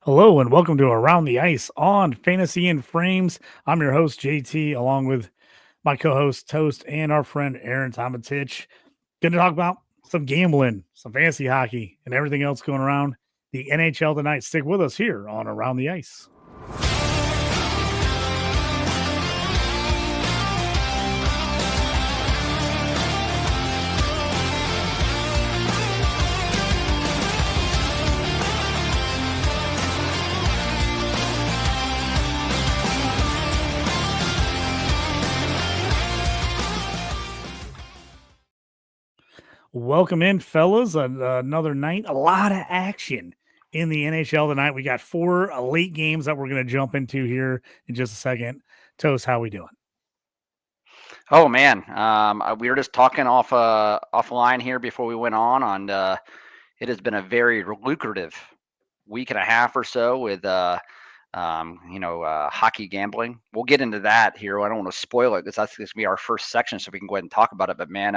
Hello and welcome to Around the Ice on Fantasy and Frames. I'm your host, JT, along with my co host, Toast, and our friend, Aaron Tometich. Going to talk about some gambling, some fantasy hockey, and everything else going around the NHL tonight. Stick with us here on Around the Ice. Welcome in, fellas. Another night, a lot of action in the NHL tonight. We got four late games that we're going to jump into here in just a second. Toast, how we doing? Oh man, we were just talking offline here before we went on. It has been a very lucrative week and a half or so with hockey gambling. We'll get into that here. I don't want to spoil it because that's going to be our first section, so we can go ahead and talk about it. But man,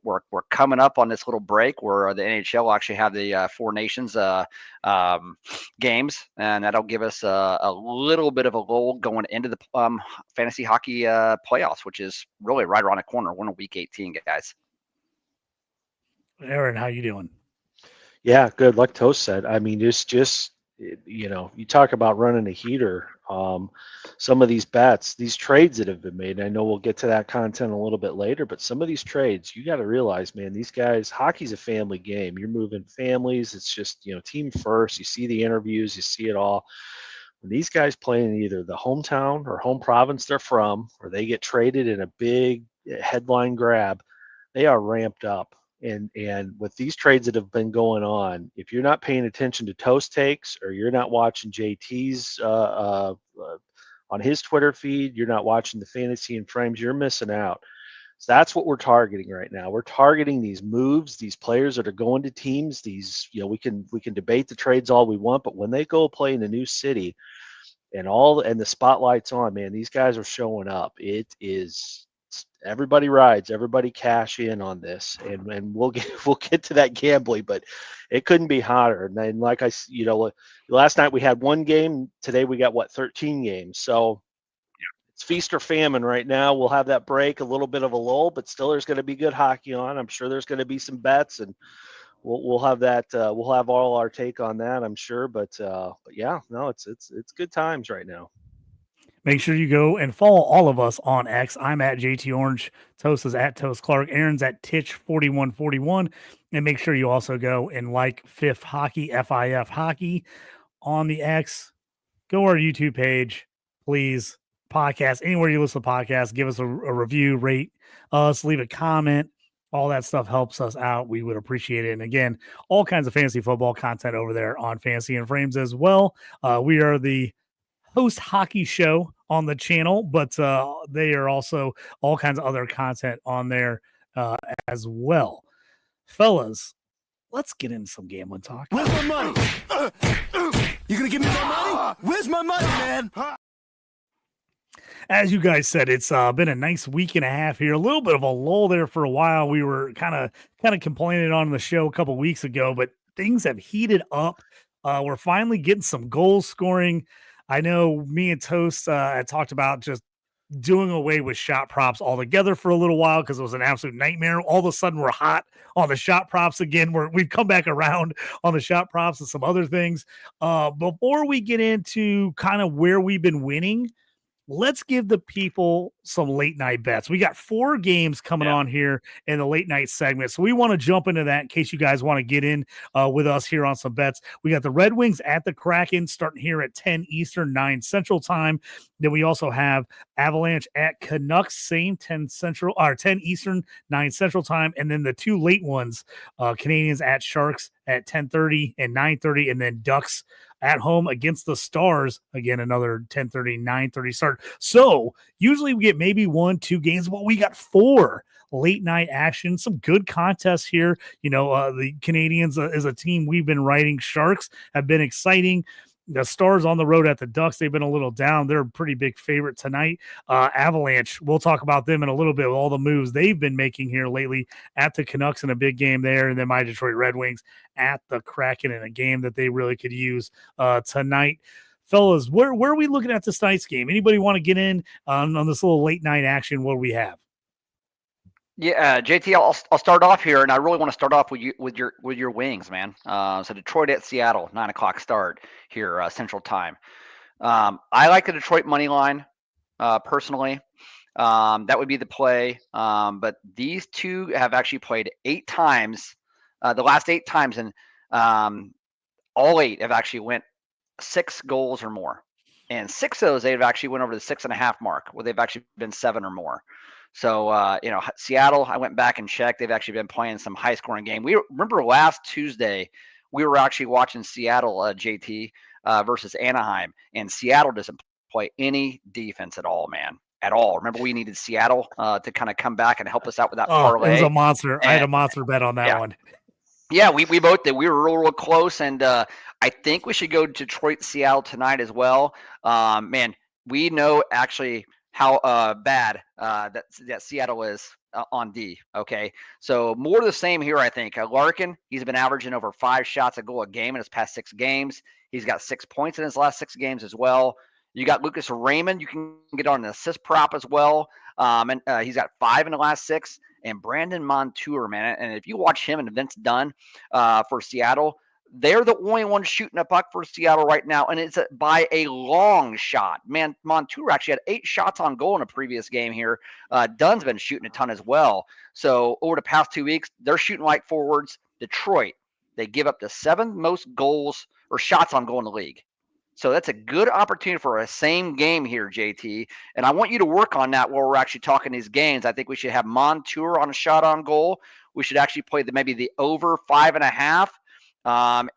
we're coming up on this little break where the NHL will actually have the Four Nations games, and that'll give us a little bit of a lull going into the fantasy hockey playoffs, which is really right around the corner. We're in week 18, guys. Aaron, how you doing? Yeah, good. Like Toast said, I mean, you talk about running a heater. Some of these bets, these trades that have been made, I know we'll get to that content a little bit later, but some of these trades, you got to realize, man, these guys, hockey's a family game. You're moving families. It's just, team first. You see the interviews, you see it all. When these guys play in either the hometown or home province they're from, or they get traded in a big headline grab, they are ramped up. And with these trades that have been going on, if you're not paying attention to Toast takes or you're not watching JT's on his Twitter feed, you're not watching the Fantasy and Frames, you're missing out. So that's what we're targeting right now. We're targeting these moves, these players that are going to teams. These, we can debate the trades all we want, but when they go play in a new city and the spotlight's on, man, these guys are showing up. It is. Everybody rides, everybody cash in on this, and we'll get to that gambling, but it couldn't be hotter. And then, like last night we had one game. Today we got 13 games. So it's feast or famine right now. We'll have that break, a little bit of a lull, but still there's going to be good hockey on. I'm sure there's going to be some bets, and we'll have that. We'll have all our take on that, I'm sure. But yeah, no, it's good times right now. Make sure you go and follow all of us on X. I'm at JT Orange. Toast is at Toast Clark. Aaron's at Titch4141. And make sure you also go and like Fifth Hockey, FIF Hockey on the X. Go to our YouTube page, please. Podcast, anywhere you listen to podcasts, give us a review, rate us, leave a comment. All that stuff helps us out. We would appreciate it. And again, all kinds of fantasy football content over there on Fantasy and Frames as well. We are the host hockey show on the channel, but they are also all kinds of other content on there as well. Fellas, let's get into some gambling talk. Where's my money? You gonna give me my money? Where's my money, man? As you guys said, it's been a nice week and a half here. A little bit of a lull there for a while. We were kind of complaining on the show a couple weeks ago, but things have heated up. We're finally getting some goal scoring. I know me and Toast had talked about just doing away with shot props altogether for a little while because it was an absolute nightmare. All of a sudden, we're hot on the shot props again. We've come back around on the shot props and some other things. Before we get into kind of where we've been winning, let's give the people some late night bets. We got 4 games coming on here in the late night segment. So we want to jump into that in case you guys want to get in with us here on some bets. We got the Red Wings at the Kraken starting here at 10 Eastern, 9 Central time. Then we also have Avalanche at Canucks, same 10 Central or 10 Eastern, 9 Central time. And then the 2 late ones, Canadians at Sharks at 10:30 and 9:30, and then Ducks at home against the Stars. Again, another 10:30, 9:30 start. So usually we get maybe 1-2 games, but we got 4 late night action, some good contests here. The Canadians is a team we've been writing. Sharks have been exciting. The Stars on the road at the Ducks. They've been a little down. They're a pretty big favorite tonight. Avalanche, we'll talk about them in a little bit with all the moves they've been making here lately at the Canucks in a big game there. And then my Detroit Red Wings at the Kraken in a game that they really could use tonight. Fellas, where are we looking at this night's game? Anybody want to get in on this little late night action? What do we have? Yeah, JT, I'll start off here, and I really want to start off with your Wings, man. So Detroit at Seattle, 9:00 start here, Central Time. I like the Detroit money line, personally. That would be the play. But these two have actually played 8 times, the last 8 times, and all 8 have actually went 6 goals or more. And 6 of those, they've actually went over the 6.5 mark, where they've actually been 7 or more. So, Seattle, I went back and checked. They've actually been playing some high-scoring game. We remember last Tuesday, we were actually watching Seattle, JT, versus Anaheim, and Seattle doesn't play any defense at all, man, at all. Remember, we needed Seattle to kind of come back and help us out with that parlay. It was a monster. And, I had a monster bet on that one. Yeah, we both did. We were real close, and I think we should go Detroit, Seattle tonight as well. Man, we know actually how bad that Seattle is on D. Okay, so more of the same here. I think Larkin, he's been averaging over 5 shots a goal a game in his past 6 games. He's got 6 points in his last 6 games as well. You got Lucas Raymond. You can get on an assist prop as well, and he's got 5 in the last 6. And Brandon Montour, man, and if you watch him and Vince Dunn for Seattle, they're the only ones shooting a puck for Seattle right now, and it's by a long shot. Man, Montour actually had 8 shots on goal in a previous game here. Dunn's been shooting a ton as well. So over the past 2 weeks, they're shooting like forwards. Detroit, they give up the 7th most goals or shots on goal in the league. So that's a good opportunity for a same game here, JT. And I want you to work on that while we're actually talking these games. I think we should have Montour on a shot on goal. We should actually play maybe the over 5.5.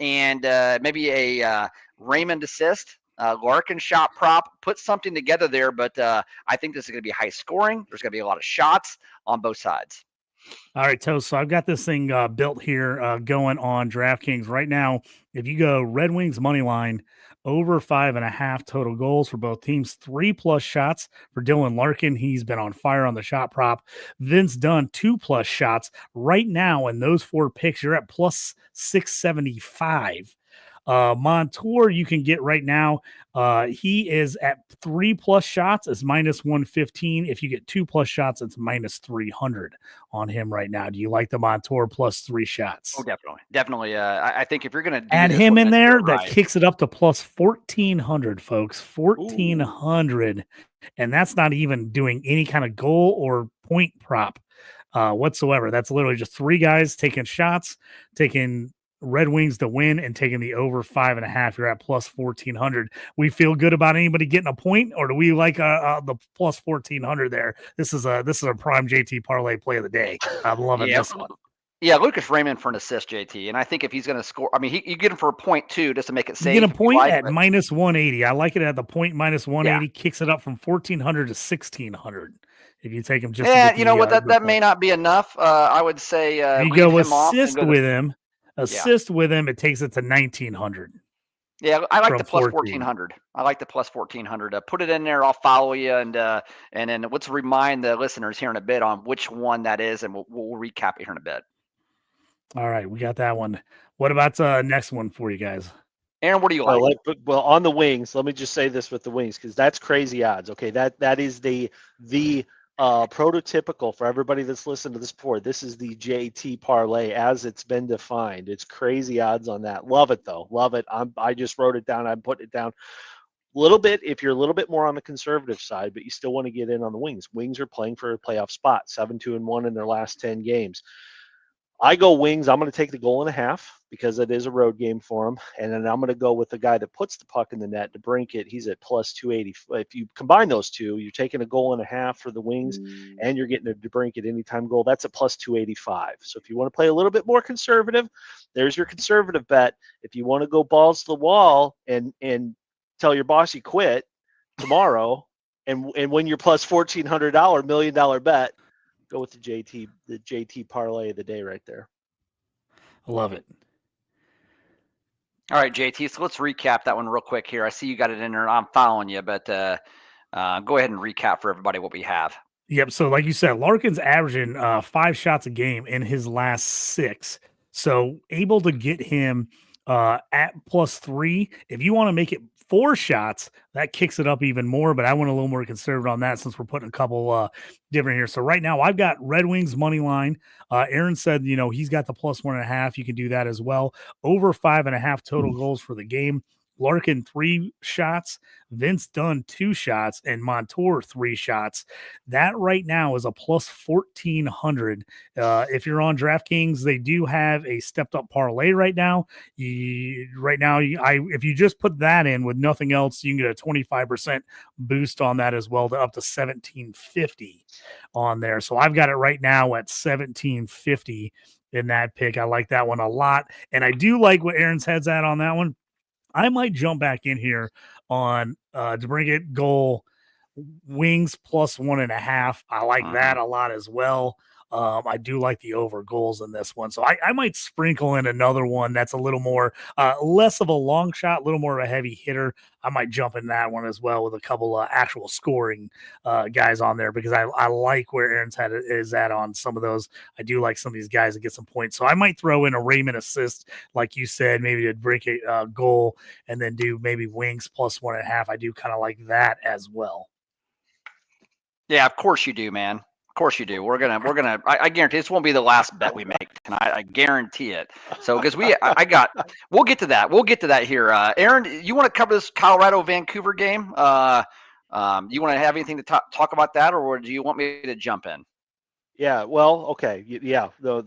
And maybe a Raymond assist, Larkin shot prop, put something together there. But I think this is going to be high scoring. There's going to be a lot of shots on both sides. All right, Toast. So I've got this thing built here going on DraftKings right now. If you go Red Wings money line, over 5.5 total goals for both teams, 3+ shots for Dylan Larkin. He's been on fire on the shot prop. Vince Dunn, 2+ shots right now. In those 4 picks, you're at plus 675. Montour, you can get right now. He is at 3+ shots, is minus 115. If you get 2+ shots, it's minus 300 on him right now. Do you like the Montour plus 3 shots? Oh, definitely. I think if you're going to add him in there, that kicks it up to plus 1,400, folks. 1,400, and that's not even doing any kind of goal or point prop whatsoever. That's literally just 3 guys taking shots, taking Red Wings to win, and taking the over 5.5. You're at plus 1,400. We feel good about anybody getting a point, or do we like the plus 1,400 there? This is a prime JT parlay play of the day. I'm loving this one. Yeah, Lucas Raymond for an assist, JT, and I think if he's going to score, I mean, you get him for a point too, just to make it safe. You get a point at minus 180. I like it at the point minus 180. Kicks it up from 1,400 to 1,600. If you take him just, you know what, that may not be enough. I would say you go assist with him. Assist with him, it takes it to 1,900. Yeah, I like the plus 1,400. I like the plus 1,400. Put it in there. I'll follow you, and then let's remind the listeners here in a bit on which one that is, and we'll recap it here in a bit. All right, we got that one. What about next one for you guys? Aaron, what do you like? Well, on the Wings, let me just say this with the Wings, because that's crazy odds. Okay, that is the prototypical for everybody that's listened to this before. This is the JT parlay as it's been defined. It's crazy odds on that. Love it though. Love it. I just wrote it down. I'm putting it down a little bit. If you're a little bit more on the conservative side, but you still want to get in on the Wings. Wings are playing for a playoff spot, 7-2-1 in their last 10 games. I go Wings. I'm going to take the 1.5 because it is a road game for them. And then I'm going to go with the guy that puts the puck in the net to brink it. He's at plus 280. If you combine those two, you're taking a 1.5 for the Wings and you're getting a to brink it anytime goal. That's a plus 285. So if you want to play a little bit more conservative, there's your conservative bet. If you want to go balls to the wall and tell your boss you quit tomorrow and win your plus $1,400 $1 million bet, go with the JT parlay of the day right there. I love it. All right, JT. So let's recap that one real quick here. I see you got it in there. I'm following you, but go ahead and recap for everybody what we have. Yep. So, like you said, Larkin's averaging 5 shots a game in his last 6. So, able to get him at +3. If you want to make it 4 shots, that kicks it up even more. But I went a little more conservative on that since we're putting a couple different here. So, right now, I've got Red Wings money line. Aaron said, he's got the +1.5. You can do that as well. Over 5.5 total goals for the game. Larkin 3 shots, Vince Dunn 2 shots, and Montour 3 shots. That right now is a +1,400. If you're on DraftKings, they do have a stepped up parlay right now. If you just put that in with nothing else, you can get a 25% boost on that as well to up to 1,750 on there. So I've got it right now at 1,750 in that pick. I like that one a lot. And I do like what Aaron's head's at on that one. I might jump back in here on DeBrincat goal Wings +1.5. I like that a lot as well. I do like the over goals in this one. So I might sprinkle in another one that's a little more, less of a long shot, a little more of a heavy hitter. I might jump in that one as well with a couple actual scoring guys on there because I like where Aaron's head is at on some of those. I do like some of these guys to get some points. So I might throw in a Raymond assist, like you said, maybe to break a goal and then do maybe Wings +1.5. I do kind of like that as well. Yeah, of course you do, man. Of course you do. We're gonna. I guarantee this won't be the last bet we make tonight. I guarantee it. So because we'll get to that. We'll get to that here. Aaron, you want to cover this Colorado Vancouver game? You want to have anything to talk about that, or do you want me to jump in? Yeah. Well, okay. Yeah. The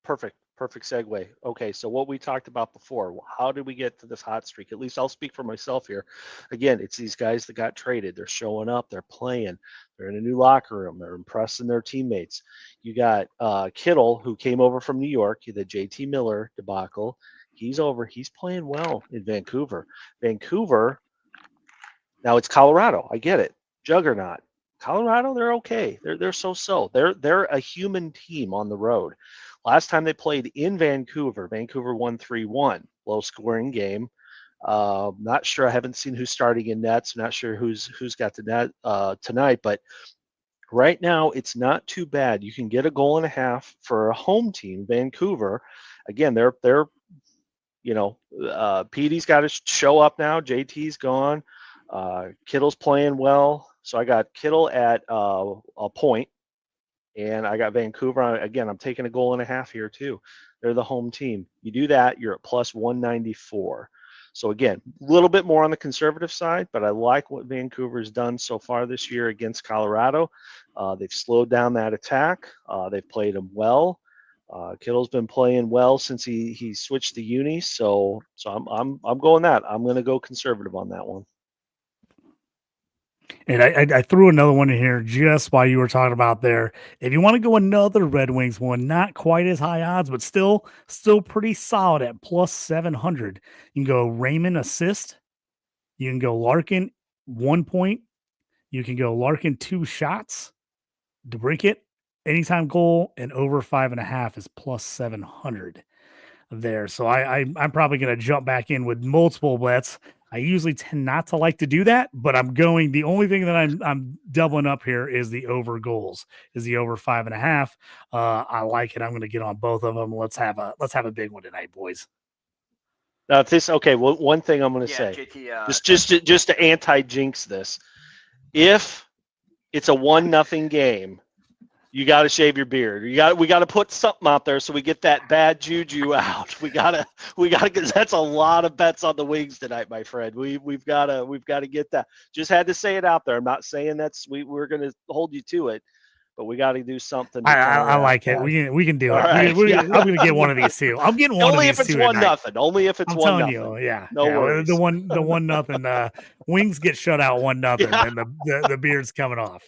perfect segue. Okay, so what we talked about before, how did we get to this hot streak? At least I'll speak for myself here. Again, it's these guys that got traded. They're showing up, they're playing, they're in a new locker room, they're impressing their teammates. You got Kittle, who came over from New York, the JT Miller debacle. He's over, he's playing well in Vancouver. Now it's Colorado. I get it. Juggernaut. Colorado, they're okay. They're so. They're a human team on the road. Last time they played in Vancouver won 3-1. Low scoring game. Not sure. I haven't seen who's starting in nets. Not sure who's got the net tonight. But right now, it's not too bad. You can get a goal and a half for a home team, Vancouver. Again, they're Petey's got to show up now. JT's gone. Kittle's playing well. So I got Kittle at a point. And I got Vancouver. Again, I'm taking a goal and a half here too. They're the home team. You do that, you're at +194. So again, a little bit more on the conservative side, but I like what Vancouver's done so far this year against Colorado. They've slowed down that attack. They've played them well. Kittle's been playing well since he switched to uni. So I'm going that. I'm going to go conservative on that one. And I threw another one in here just while you were talking about there. If you want to go another Red Wings one, not quite as high odds, but still pretty solid at +700. You can go Raymond assist. You can go Larkin 1 point. You can go Larkin 2 shots. DeBrincat anytime goal and over 5.5 is +700 there. So I'm probably going to jump back in with multiple bets. I usually tend not to like to do that, but the only thing that I'm doubling up here is the over goals, is the over 5.5. I like it. I'm going to get on both of them. Let's have a big one tonight, boys. Now, okay. Well, one thing I'm going to say, JT, just to anti-jinx this, if it's a 1-0 game, you got to shave your beard. We got to put something out there so we get that bad juju out. We got to because that's a lot of bets on the Wings tonight, my friend. We've got to get that. Just had to say it out there. I'm not saying we're going to hold you to it, but we got to do something. I like it. We can do it. Right. I'm going to get one of these too. I'm getting one only of these if it's two 1-0. Only if it's 1-0. I'm telling you, yeah. No worries. The 1-0. Wings get shut out 1-0, and the beard's coming off.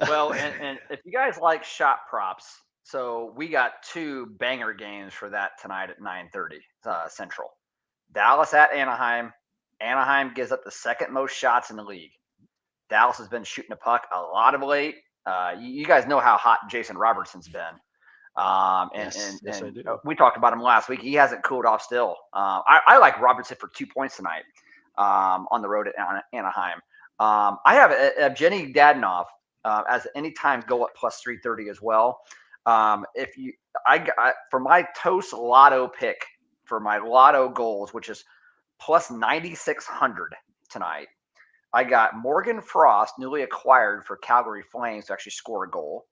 Well, and if you guys like shot props, so we got 2 banger games for that tonight at 9:30 Central. Dallas at Anaheim. Anaheim gives up the second most shots in the league. Dallas has been shooting the puck a lot of late. You guys know how hot Jason Robertson's been. Yes, I do. We talked about him last week. He hasn't cooled off still. I like Robertson for 2 points tonight on the road at Anaheim. I have Evgeny Dadonov as anytime goal at plus 330 as well. For my Toast Lotto pick for my Lotto goals, which is plus 9,600 tonight, I got Morgan Frost, newly acquired for Calgary Flames, to actually score a goal.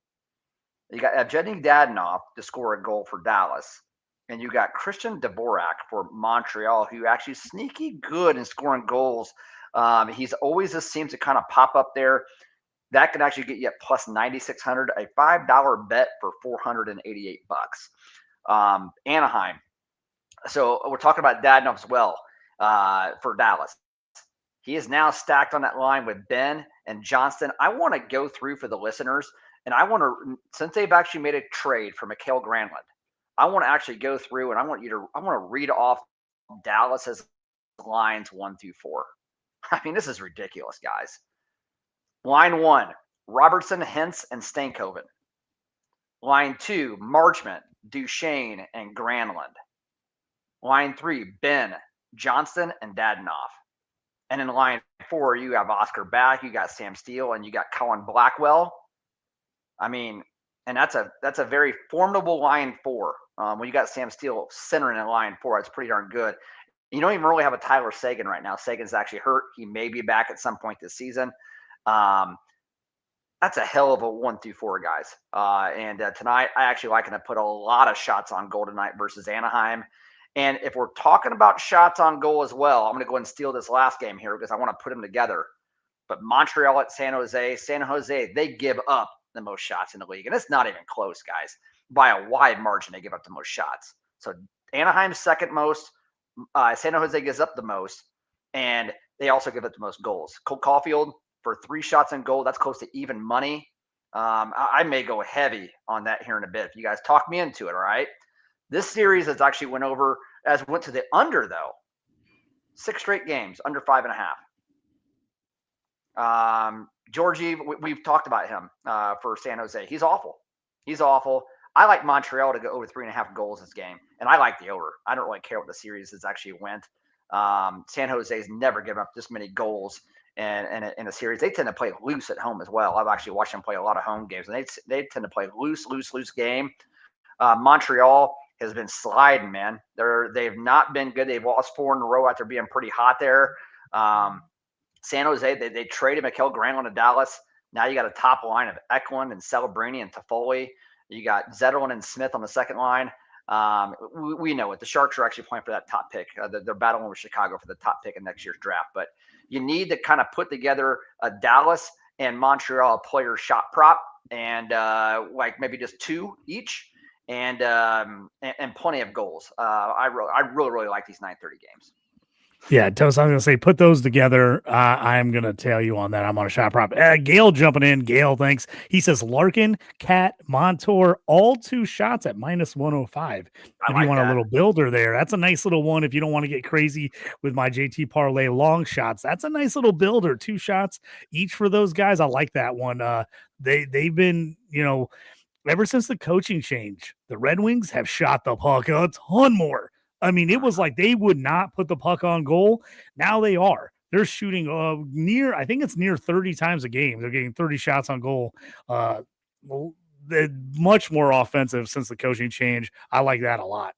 You got Evgeny Dadonov to score a goal for Dallas. And you got Christian Dvorak for Montreal, who actually sneaky good in scoring goals. He's always just seems to kind of pop up there. That can actually get you at plus 9,600, a $5 bet for $488. Anaheim. So we're talking about Dadonov as well for Dallas. He is now stacked on that line with Ben and Johnston. I want to go through for the listeners, and I want to, since they've actually made a trade for Mikael Granlund, I want to actually go through and I want to read off Dallas's lines 1 through 4. I mean, this is ridiculous, guys. Line 1, Robertson, Hintz, and Stankoven. Line 2, Marchment, Duchesne, and Granlund. Line 3, Ben, Johnston, and Dadonov. And in line 4, you have Oscar Back, you got Sam Steele, and you got Colin Blackwell. I mean, and that's a very formidable line 4. When you got Sam Steele centering in line 4, it's pretty darn good. You don't even really have a Tyler Seguin right now. Seguin's actually hurt. He may be back at some point this season. That's a hell of a 1 through 4, guys. And tonight, I actually like to put a lot of shots on goal tonight versus Anaheim. And if we're talking about shots on goal as well, I'm going to go ahead and steal this last game here because I want to put them together. But Montreal at San Jose, they give up the most shots in the league. And it's not even close, guys. By a wide margin, they give up the most shots. So Anaheim's second most. San Jose gives up the most. And they also give up the most goals. Cole Caulfield for 3 shots on goal. That's close to even money. I may go heavy on that here in a bit if you guys talk me into it, all right? This series has actually went to the under, though. 6 straight games, under 5.5. Georgie, we've talked about him for San Jose. He's awful. I like Montreal to go over 3.5 goals this game, and I like the over. I don't really care what the series has actually went. San Jose's never given up this many goals in a series. They tend to play loose at home as well. I've actually watched them play a lot of home games, and they tend to play loose game. Montreal has been sliding, man. They've not been good. They've lost 4 in a row after being pretty hot there. San Jose, they traded Mikael Granlund to Dallas. Now you got a top line of Eklund and Celebrini and Toffoli. You got Zetterlund and Smith on the second line. We know it. The Sharks are actually playing for that top pick. They're battling with Chicago for the top pick in next year's draft. But you need to kind of put together a Dallas and Montreal player shot prop and like maybe just 2 each. And plenty of goals. I really like these 9:30 games. Yeah, Toast, I was going to say, put those together. I'm going to tell you on that. I'm on a shot prop. Gail jumping in. Gail, thanks. He says Larkin, Cat, Montour, all 2 shots at minus 105. If you want a little builder there, that's a nice little one. If you don't want to get crazy with my JT Parlay long shots, that's a nice little builder. 2 shots each for those guys. I like that one. They've been, ever since the coaching change, the Red Wings have shot the puck a ton more. I mean, it was like they would not put the puck on goal. Now they are. They're shooting I think it's near 30 times a game. They're getting 30 shots on goal. They're much more offensive since the coaching change. I like that a lot.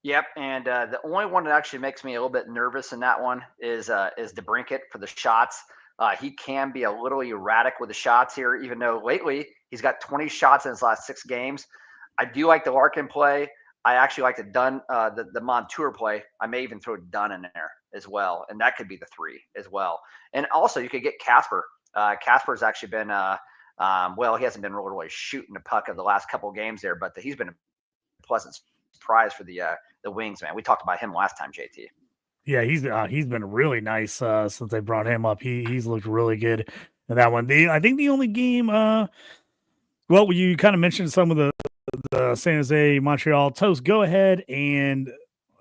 Yep, and the only one that actually makes me a little bit nervous in that one is DeBrincat for the shots. He can be a little erratic with the shots here, even though lately he's got 20 shots in his last 6 games. I do like the Larkin play. I actually like the Montour play. I may even throw Dunn in there as well, and that could be the 3 as well. And also, you could get Casper. Casper's actually been he hasn't been really shooting the puck of the last couple of games there, but he's been a pleasant surprise for the Wings, man. We talked about him last time, JT. Yeah, he's been really nice since they brought him up. He's looked really good in that one. I think the only game, you kind of mentioned some of the San Jose, Montreal. Toast, go ahead and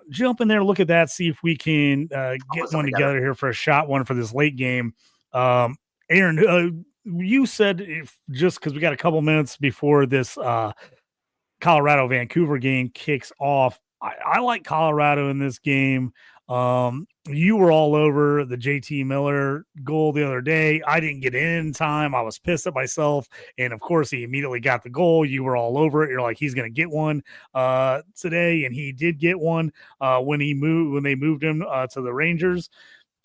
jump in there, look at that, see if we can get one together here for a shot one for this late game. Aaron, you said just because we got a couple minutes before this Colorado Vancouver game kicks off. I like Colorado in this game. You were all over the JT Miller goal the other day. I didn't get in time. I was pissed at myself. And of course, he immediately got the goal. You were all over it. You're like, he's going to get one today. And he did get one when they moved him to the Rangers.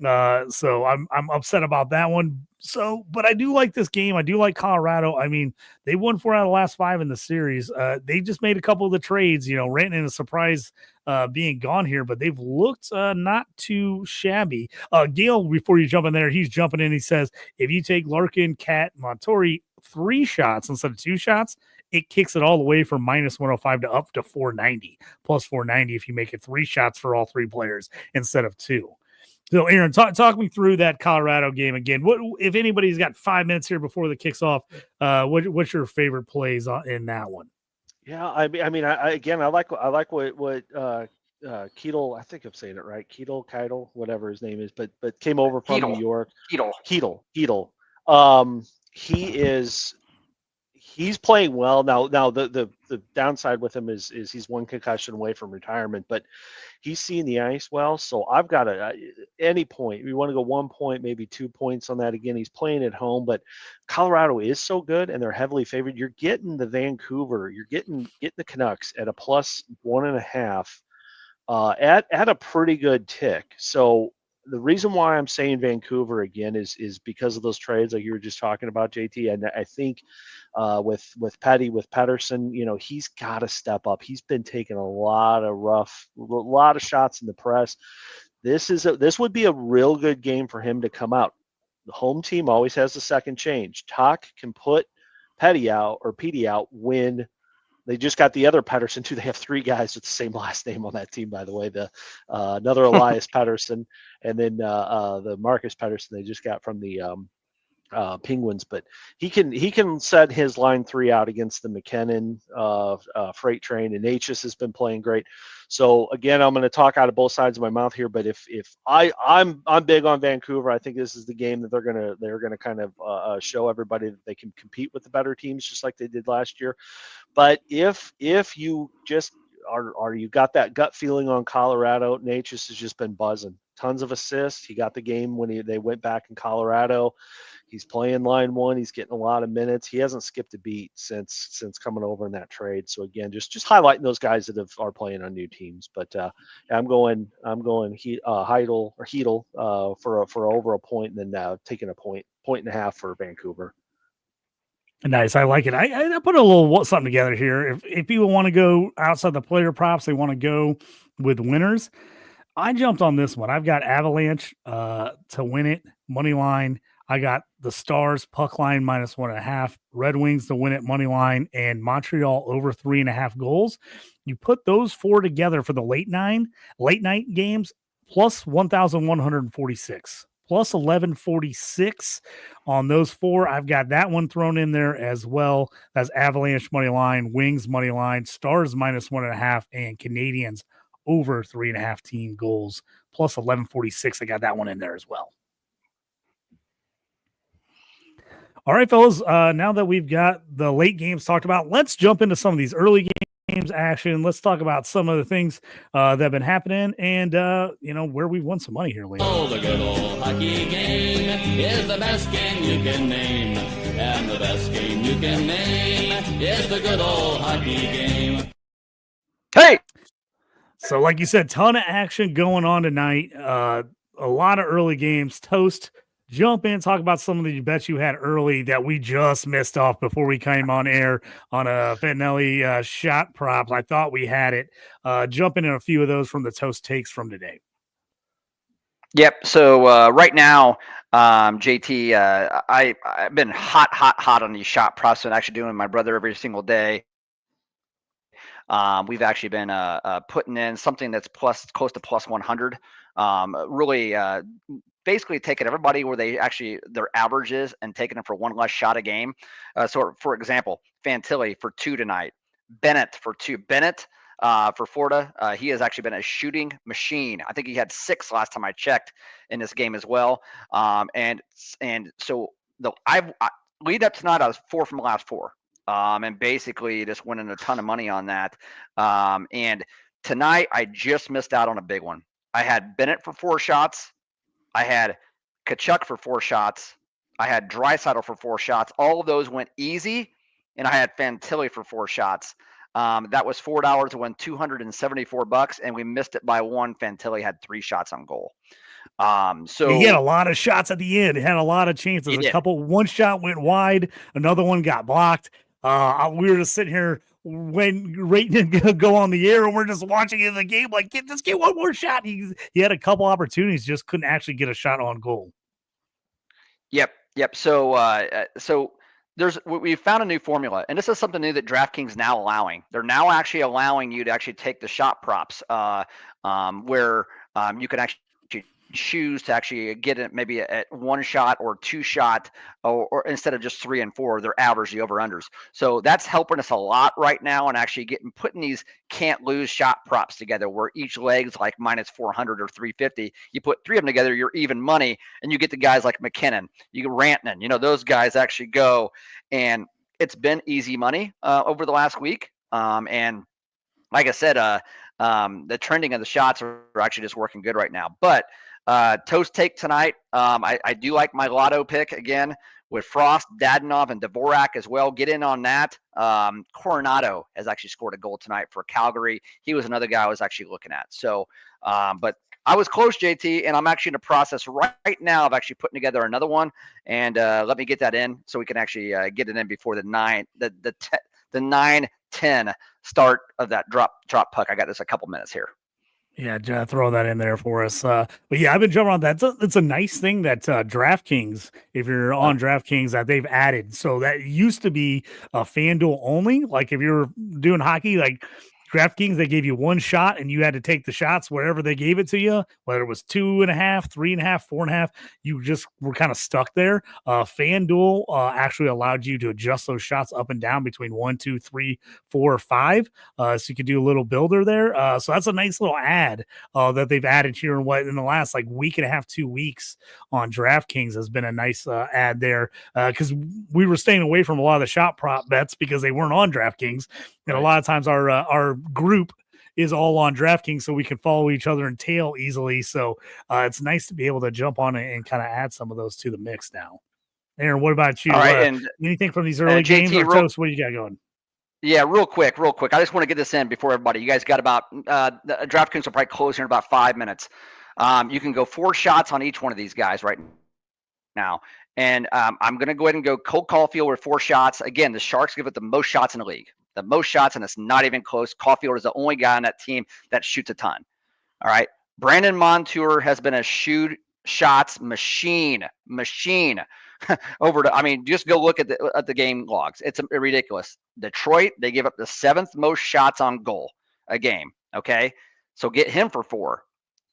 So I'm upset about that one. So, but I do like this game. I do like Colorado. I mean, they won 4 out of the last 5 in the series. They just made a couple of the trades, Renton in a surprise being gone here, but they've looked not too shabby. Gail, before you jump in there, he's jumping in. He says, if you take Larkin, Cat, Montori 3 shots instead of 2 shots, it kicks it all the way from minus 105 to up to 490, plus 490 if you make it 3 shots for all 3 players instead of 2. So, Aaron, talk me through that Colorado game again. What if anybody's got 5 minutes here before the kicks off? What's your favorite plays in that one? Yeah, I like what Ketel, I think I'm saying it right, Ketel, whatever his name is, but came over from New York. Ketel. He's playing well now. The downside with him is he's 1 concussion away from retirement, but he's seeing the ice well. So I've got any point. We want to go 1 point, maybe 2 points on that. Again, he's playing at home, but Colorado is so good and they're heavily favored. You're getting the Vancouver, you're getting the Canucks at a plus 1.5 at a pretty good tick. So the reason why I'm saying Vancouver again is because of those trades like you were just talking about, JT. And I think with Pettersson, he's got to step up. He's been taking a lot of shots in the press. This would be a real good game for him to come out. The home team always has the second change. Talk can put Petty out when they just got the other Pettersson too. They have 3 guys with the same last name on that team, by the way. The another Elias Pettersson, and then the Marcus Pettersson they just got from the Penguins. But he can set his line 3 out against the McKinnon freight train, and Natchez has been playing great. So again, I'm going to talk out of both sides of my mouth here. But if I'm big on Vancouver, I think this is the game that they're gonna kind of show everybody that they can compete with the better teams just like they did last year. But if you just you got that gut feeling on Colorado, Natchez has just been buzzing. Tons of assists. He got the game when they went back in Colorado. He's playing line 1. He's getting a lot of minutes. He hasn't skipped a beat since coming over in that trade. So again, just highlighting those guys that are playing on new teams. But I'm going Heidel for over a point, and then taking a point and a half for Vancouver. Nice. I like it. I put a little something together here. If people want to go outside the player props, they want to go with winners. I jumped on this one. I've got Avalanche to win it, money line. I got the Stars puck line minus 1.5, Red Wings to win it, money line, and Montreal over 3.5 goals. You put those 4 together for the late night games, plus 1,146. Plus 1146 on those 4. I've got that one thrown in there as well. That's Avalanche money line, Wings money line, Stars minus 1.5, and Canadians over 3.5 team goals, plus 1146. I got that one in there as well. All right, fellas, now that we've got the late games talked about, let's jump into some of these early games action. Let's talk about some of the things that have been happening and, where we've won some money here lately. Oh, the good old hockey game is the best game you can name. And the best game you can name is the good old hockey game. Hey! So like you said, ton of action going on tonight. A lot of early games. Toast, jump in, talk about some of the bets you had early that we just missed off before we came on air on a Fanelli shot prop. I thought we had it. Jump in a few of those from the Toast takes from today. Yep. So right now, JT, I've been hot on these shot props and actually doing my brother every single day. We've actually been putting in something that's close to plus 100. Really basically taking everybody where their average is and taking them for 1 less shot a game. So for example, Fantilli for 2 tonight, Bennett for 2. Bennett for Florida, he has actually been a shooting machine. I think he had 6 last time I checked in this game as well. And so I've lead up tonight, I was 4 from the last 4. and basically just winning a ton of money on that. And tonight, I just missed out on a big one. I had Bennett for 4 shots. I had Kachuk for 4 shots. I had Draisaitl for 4 shots. All of those went easy, and I had Fantilli for 4 shots. That was $4 to win $274, and we missed it by 1. Fantilli had 3 shots on goal. So he had a lot of shots at the end. He had a lot of chances. One shot went wide, another one got blocked. We were just sitting here waiting to go on the air, and we're just watching in the game. Like, just get one more shot. He had a couple opportunities, just couldn't actually get a shot on goal. Yep. So we found a new formula, and this is something new that DraftKings now allowing. They're now actually allowing you to actually take the shot props, where you can actually choose to actually get it maybe at 1 shot or 2 shot, or instead of just 3 and 4, they're average the over unders. So that's helping us a lot right now, and actually putting these can't lose shot props together, where each leg's like minus 400 or 350. You put 3 of them together, you're even money, and you get the guys like McKinnon, you get Rantanen, those guys actually go, and it's been easy money over the last week. And like I said, the trending of the shots are actually just working good right now. But Toast take tonight. I do like my lotto pick again with Frost, Dadonov, and Dvorak as well. Get in on that. Coronado has actually scored a goal tonight for Calgary. He was another guy I was actually looking at. So, but I was close, JT, and I'm actually in the process right now of actually putting together another one. And let me get that in so we can actually get it in before the 9-10 start of that drop puck. I got this a couple minutes here. Yeah, throw that in there for us. But yeah, I've been jumping on that. It's a nice thing that DraftKings, if you're on DraftKings, that they've added. So that used to be a FanDuel only. Like if you're doing hockey, like DraftKings, they gave you 1 shot and you had to take the shots wherever they gave it to you, whether it was 2.5, 3.5, 4.5, you just were kind of stuck there. FanDuel actually allowed you to adjust those shots up and down between 1, 2, 3, 4, or 5. So you could do a little builder there. So that's a nice little ad that they've added here in the last like week and a half, 2 weeks on DraftKings has been a nice ad there, because we were staying away from a lot of the shot prop bets because they weren't on DraftKings. And a lot of times our group is all on DraftKings, so we can follow each other and tail easily. So it's nice to be able to jump on it and kind of add some of those to the mix now. Aaron, what about you? All right, and anything from these early games or Toast? What do you got going? Yeah, real quick. I just want to get this in before everybody. You guys got about the DraftKings will probably close here in about 5 minutes. You can go 4 shots on each one of these guys right now. And I'm going to go ahead and go Cole Caulfield with 4 shots. Again, the Sharks give it the most shots in the league. The most shots, and it's not even close. Caulfield is the only guy on that team that shoots a ton. All right. Brandon Montour has been a shots machine just go look at the game logs. It's ridiculous. Detroit, they give up the 7th most shots on goal a game. Okay. So get him for 4.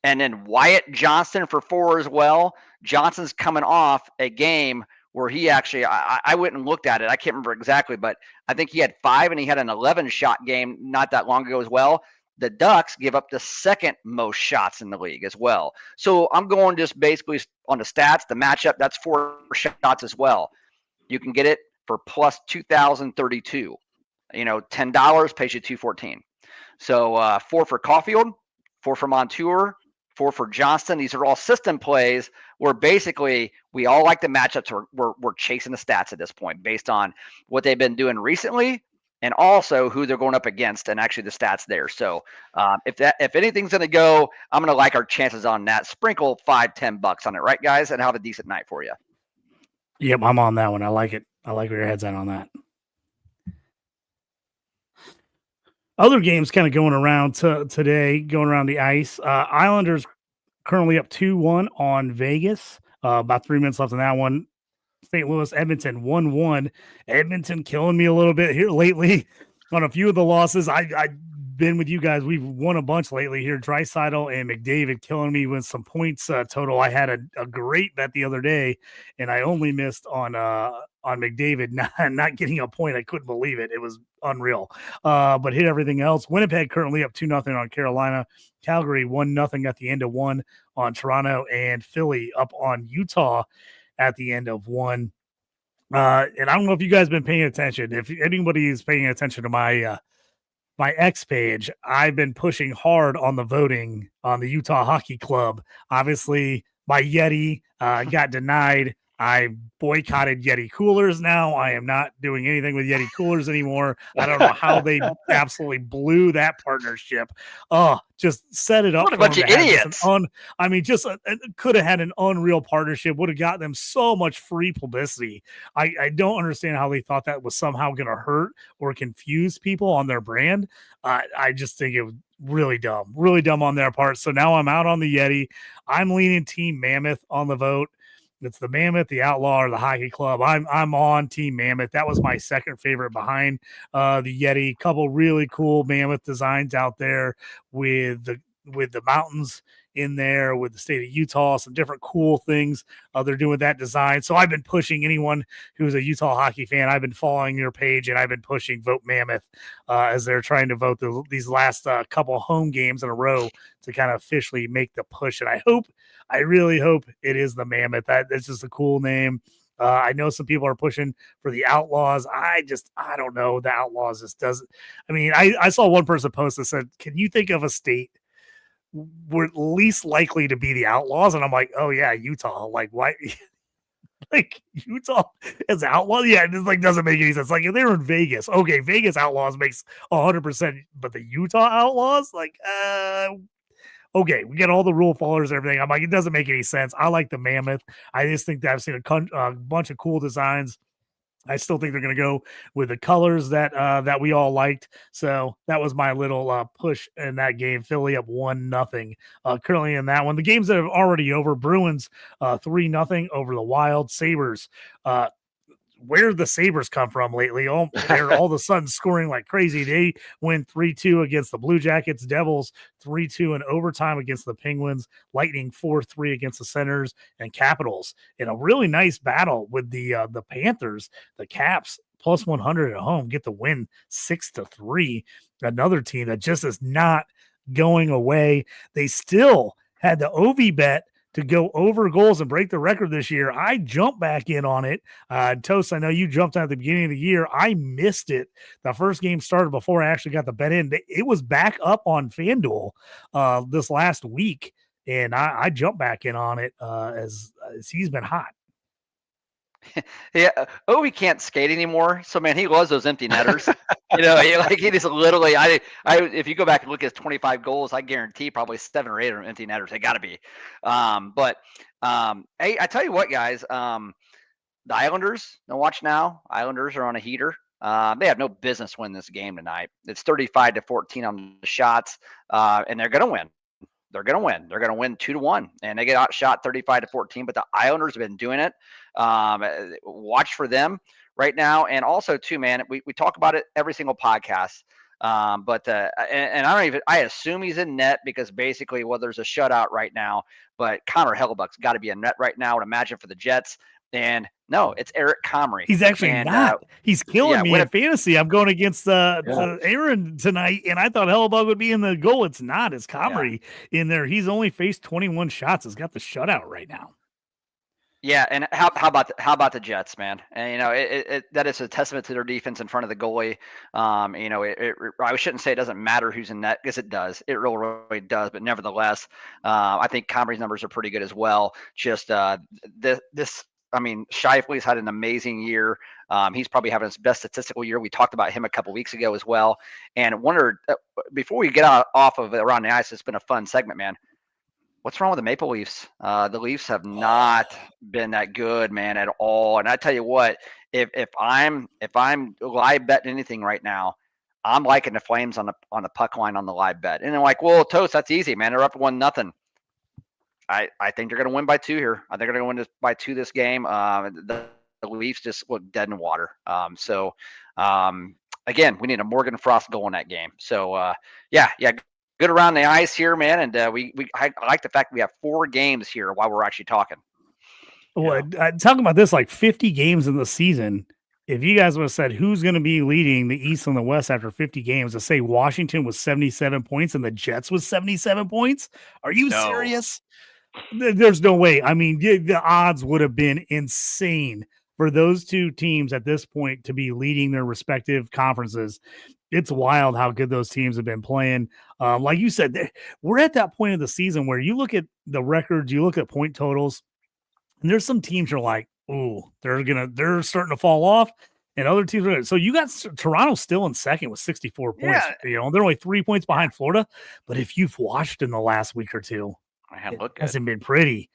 And then Wyatt Johnston for 4 as well. Johnston's coming off a game where he actually, I went and looked at it. I can't remember exactly, but I think he had 5 and he had an 11-shot game not that long ago as well. The Ducks give up the 2nd most shots in the league as well. So I'm going just basically on the stats, the matchup, that's 4 shots as well. You can get it for plus 2,032. $10 pays you $214. So 4 for Caulfield, 4 for Montour, 4 for Johnston. These are all system plays where basically we all like the matchups. We're chasing the stats at this point based on what they've been doing recently and also who they're going up against and actually the stats there. So if anything's going to go, I'm going to like our chances on that. Sprinkle $5-10 on it, right, guys, and have a decent night for you. Yep, I'm on that one. I like it. I like where your head's at on that. Other games kind of going around today, going around the ice. Islanders currently up 2-1 on Vegas. About 3 minutes left in that one. St. Louis, Edmonton 1-1. Edmonton killing me a little bit here lately on a few of the losses. I've been with you guys. We've won a bunch lately here. Draisaitl and McDavid killing me with some points total. I had a great bet the other day, and I only missed on McDavid not getting a point. I couldn't believe it. It was unreal. But hit everything else. Winnipeg currently up 2-0 on Carolina. Calgary 1-0 at the end of 1 on Toronto, and Philly up on Utah at the end of 1. And I don't know if you guys been paying attention. If anybody is paying attention to my X page, I've been pushing hard on the voting on the Utah Hockey Club. Obviously, my Yeti got denied. I boycotted Yeti coolers now. I am not doing anything with Yeti coolers anymore. I don't know how they absolutely blew that partnership. Oh, just set it up. What a for bunch them of to have idiots. could have had an unreal partnership, would have got them so much free publicity. I don't understand how they thought that was somehow going to hurt or confuse people on their brand. I just think it was really dumb on their part. So now I'm out on the Yeti. I'm leaning Team Mammoth on the vote. It's the Mammoth, the Outlaw, or the Hockey Club. I'm on Team Mammoth. That was my second favorite behind the Yeti. Couple really cool Mammoth designs out there with the mountains in there, with the state of Utah, some different cool things they're doing with that design. So I've been pushing anyone who's a Utah hockey fan. I've been following your page, and I've been pushing Vote Mammoth as they're trying to vote these last couple home games in a row to kind of officially make the push. And I really hope it is the Mammoth. That's just a cool name. I know some people are pushing for the Outlaws. I don't know. The Outlaws just doesn't. I mean, I saw one person post that said, "Can you think of a state we're least likely to be the Outlaws?" And I'm like, "Oh yeah, Utah." Like, why? Like Utah as Outlaws? Yeah, it just like doesn't make any sense. Like if they were in Vegas, okay, Vegas Outlaws makes 100%, but the Utah Outlaws, like, okay, we get all the rule followers and everything. I'm like, it doesn't make any sense. I like the Mammoth. I just think that I've seen a bunch of cool designs. I still think they're going to go with the colors that we all liked. So that was my little push in that game. Philly up 1-0 currently in that one. The games that are already over: Bruins 3-0 over the Wild. Sabres. Where the Sabres come from lately? Oh, they're all of a sudden scoring like crazy. They win 3-2 against the Blue Jackets. Devils 3-2 in overtime against the Penguins. Lightning 4-3 against the Senators, and Capitals in a really nice battle with the Panthers. The Caps plus 100 at home get the win 6-3. Another team that just is not going away. They still had the OV bet to go over goals and break the record this year. I jumped back in on it. Toast, I know you jumped out at the beginning of the year. I missed it. The first game started before I actually got the bet in. It was back up on FanDuel this last week, and I jumped back in on it as he's been hot. Yeah, Ovi can't skate anymore. So man, he loves those empty netters. He just literally. If you go back and look at his 25 goals, I guarantee probably 7 or 8 are empty netters. They got to be. Hey, I tell you what, guys. The Islanders. Now watch now. Islanders are on a heater. They have no business winning this game tonight. It's 35-14 on the shots, and they're gonna win. They're going to win. They're going to win 2-1, and they get outshot 35-14. But the Islanders have been doing it. Watch for them right now. And also, too, man, we talk about it every single podcast. I assume he's in net because basically, there's a shutout right now. But Connor Hellebuck's got to be in net right now. I would imagine for the Jets. And no, it's Eric Comrie. He's actually not. He's killing me in fantasy. I'm going against Aaron tonight, and I thought Hellebuck would be in the goal. It's not. It's Comrie in there. He's only faced 21 shots. He's got the shutout right now. Yeah, and how about the Jets, man? And that is a testament to their defense in front of the goalie. I shouldn't say it doesn't matter who's in net, because it does. It really does. But nevertheless, I think Comrie's numbers are pretty good as well. Just Shifley's had an amazing year. He's probably having his best statistical year. We talked about him a couple weeks ago as well. And wondered, before we get off of Around the Ice, it's been a fun segment, man. What's wrong with the Maple Leafs? The Leafs have not been that good, man, at all. And I tell you what, if I'm live betting anything right now, I'm liking the Flames on the puck line on the live bet. And they're like, well, Toast, that's easy, man. They're up 1-0. I think they're going to win by 2 here. I think they're going to win by 2 this game. The Leafs just look dead in water. Again, we need a Morgan Frost goal in that game. So, good around the ice here, man. And I like the fact we have 4 games here while we're actually talking. Well, talking about this, like 50 games in the season. If you guys would have said who's going to be leading the East and the West after 50 games, to say Washington was 77 points and the Jets was 77 points, are you serious? There's no way. I mean, the odds would have been insane for those two teams at this point to be leading their respective conferences. It's wild how good those teams have been playing. Like you said, we're at that point of the season where you look at the records, you look at point totals, and there's some teams you're like, ooh, they're starting to fall off. And other teams are. So you got Toronto still in second with 64 points. Yeah. They're only 3 points behind Florida. But if you've watched in the last week or two, it hasn't been pretty.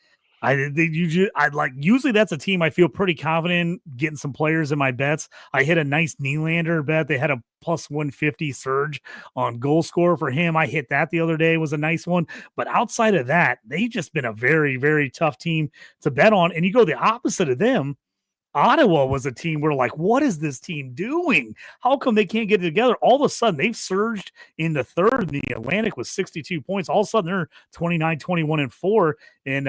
Usually that's a team I feel pretty confident in getting some players in my bets. I hit a nice Nylander bet. They had a plus 150 surge on goal scorer for him. I hit that the other day. It was a nice one. But outside of that, they've just been a very, very tough team to bet on. And you go the opposite of them. Ottawa was a team where like, what is this team doing? How come they can't get it together? All of a sudden, they've surged into third in the Atlantic with 62 points. All of a sudden, they're 29, 21, and 4. And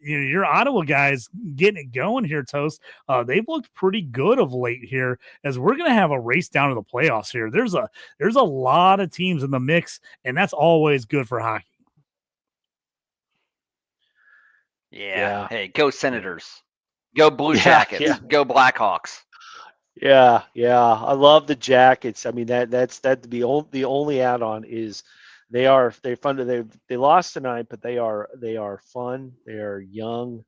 your Ottawa guys getting it going here, Toast. They've looked pretty good of late here, as we're going to have a race down to the playoffs here. There's a lot of teams in the mix, and that's always good for hockey. Yeah. Hey, go Senators. Go Blue Jackets. Yeah. Go Blackhawks. Yeah. I love the Jackets. I mean, that's the only add-on is they're fun. They lost tonight, but they are fun. They are young.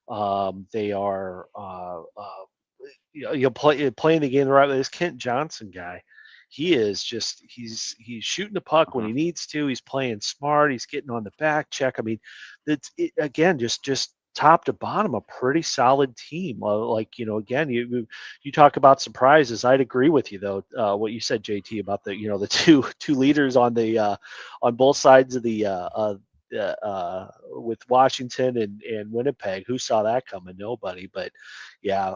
They are playing the game the right way. This Kent Johnson guy, he's shooting the puck when he needs to. He's playing smart. He's getting on the back check. I mean, again, just top to bottom, a pretty solid team. Again, you talk about surprises. I'd agree with you though. What you said, JT, about the two leaders on the on both sides of the with Washington and Winnipeg. Who saw that coming? Nobody. But yeah,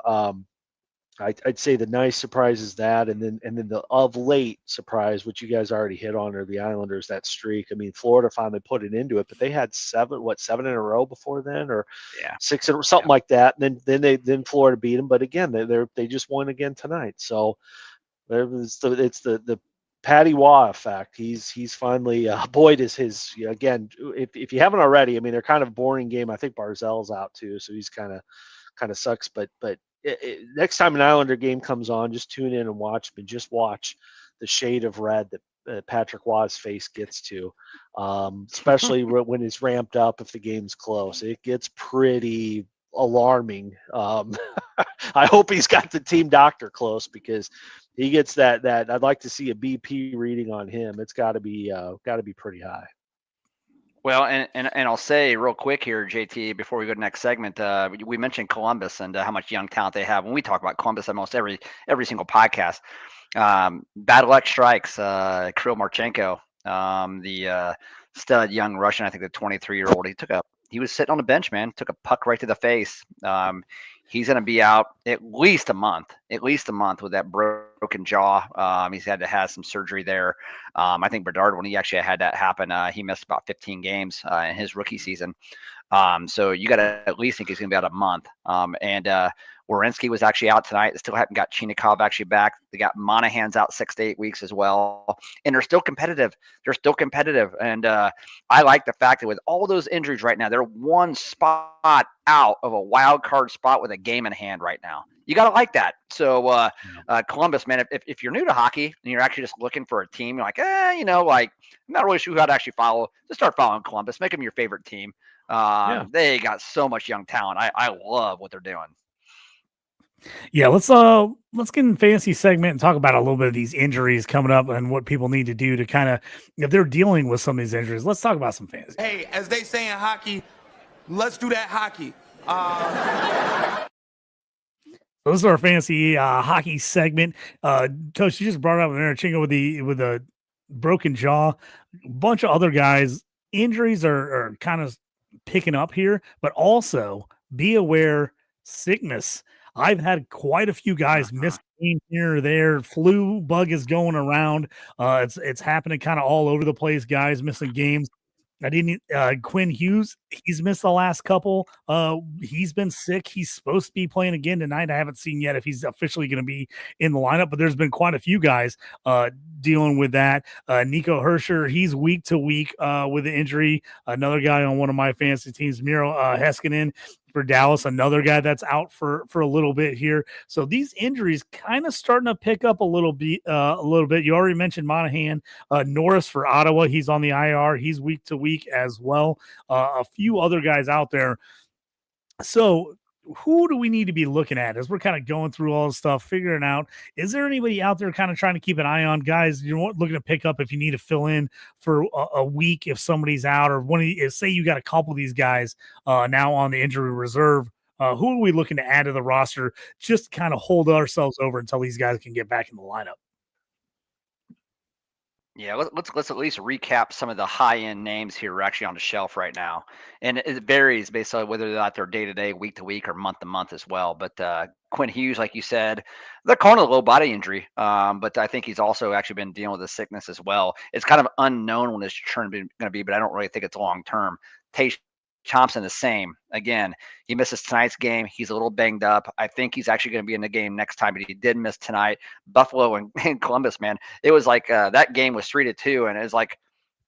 I'd say the nice surprise is that, and then the of late surprise, which you guys already hit on, are the Islanders. That streak. I mean, Florida finally put it into it, but they had seven in a row before then, or 6 or something like that. And then Florida beat them, but again, they just won again tonight. So it's the Patty Waugh effect. He's finally Boyd is his again. If you haven't already, I mean, they're kind of a boring game. I think Barzell's out too, so he's kind of sucks, but. Next time an Islander game comes on, just tune in and watch, but just watch the shade of red that Patrick Waugh's face gets to, especially when it's ramped up if the game's close. It gets pretty alarming. I hope he's got the team doctor close, because he gets that I'd like to see a BP reading on him. It's got to be pretty high. Well, and I'll say real quick here, JT, before we go to the next segment, we mentioned Columbus and how much young talent they have. When we talk about Columbus, almost every single podcast, Battle X Strikes, Kirill Marchenko, the stud young Russian, I think the 23-year-old, he was sitting on the bench, man, took a puck right to the face. He's going to be out at least a month with that broken jaw. He's had to have some surgery there. I think Bedard, when he actually had that happen, he missed about 15 games in his rookie season. So you got to at least think he's going to be out a month. And Werenski was actually out tonight. They still haven't got Chinikov actually back. They got Monahan's out 6 to 8 weeks as well. And they're still competitive. And I like the fact that with all those injuries right now, they're one spot out of a wild card spot with a game in hand right now. You got to like that. So Columbus, man, if you're new to hockey and you're actually just looking for a team, you're like, I'm not really sure who I'd actually follow. Just start following Columbus. Make them your favorite team. They got so much young talent. I love what they're doing. Yeah, let's get in the fantasy segment and talk about a little bit of these injuries coming up and what people need to do to kind of, if they're dealing with some of these injuries. Let's talk about some fantasy. Hey, as they say in hockey, let's do that hockey. So this is our fantasy hockey segment. Coach, you just brought up Aaron Tometich with a broken jaw. A bunch of other guys, injuries are kind of picking up here, but also be aware sickness. I've had quite a few guys miss game here or there. Flu bug is going around. It's happening kind of all over the place. Guys missing games. Quinn Hughes, he's missed the last couple. He's been sick. He's supposed to be playing again tonight. I haven't seen yet if he's officially going to be in the lineup, but there's been quite a few guys dealing with that. Nico Herscher, he's week to week with the injury. Another guy on one of my fantasy teams, Miro Heiskanen, for Dallas, another guy that's out for a little bit here. So these injuries kind of starting to pick up a little bit. You already mentioned Monahan, Norris for Ottawa. He's on the IR. He's week to week as well. A few other guys out there. So who do we need to be looking at as we're kind of going through all this stuff, figuring out, is there anybody out there kind of trying to keep an eye on, guys you're looking to pick up if you need to fill in for a week if somebody's out, or say you got a couple of these guys now on the injury reserve, who are we looking to add to the roster just kind of hold ourselves over until these guys can get back in the lineup? Yeah, let's at least recap some of the high-end names here who are actually on the shelf right now, and it varies based on whether or not they're day-to-day, week-to-week, or month-to-month as well. But Quinn Hughes, like you said, they're calling it a low body injury, but I think he's also actually been dealing with a sickness as well. It's kind of unknown when his return going to be, but I don't really think it's long-term. Tage Thompson the same. Again, he misses tonight's game. He's a little banged up. I think he's actually going to be in the game next time, but he did miss tonight. Buffalo and Columbus, man, it was like that game was 3-2, and it was like,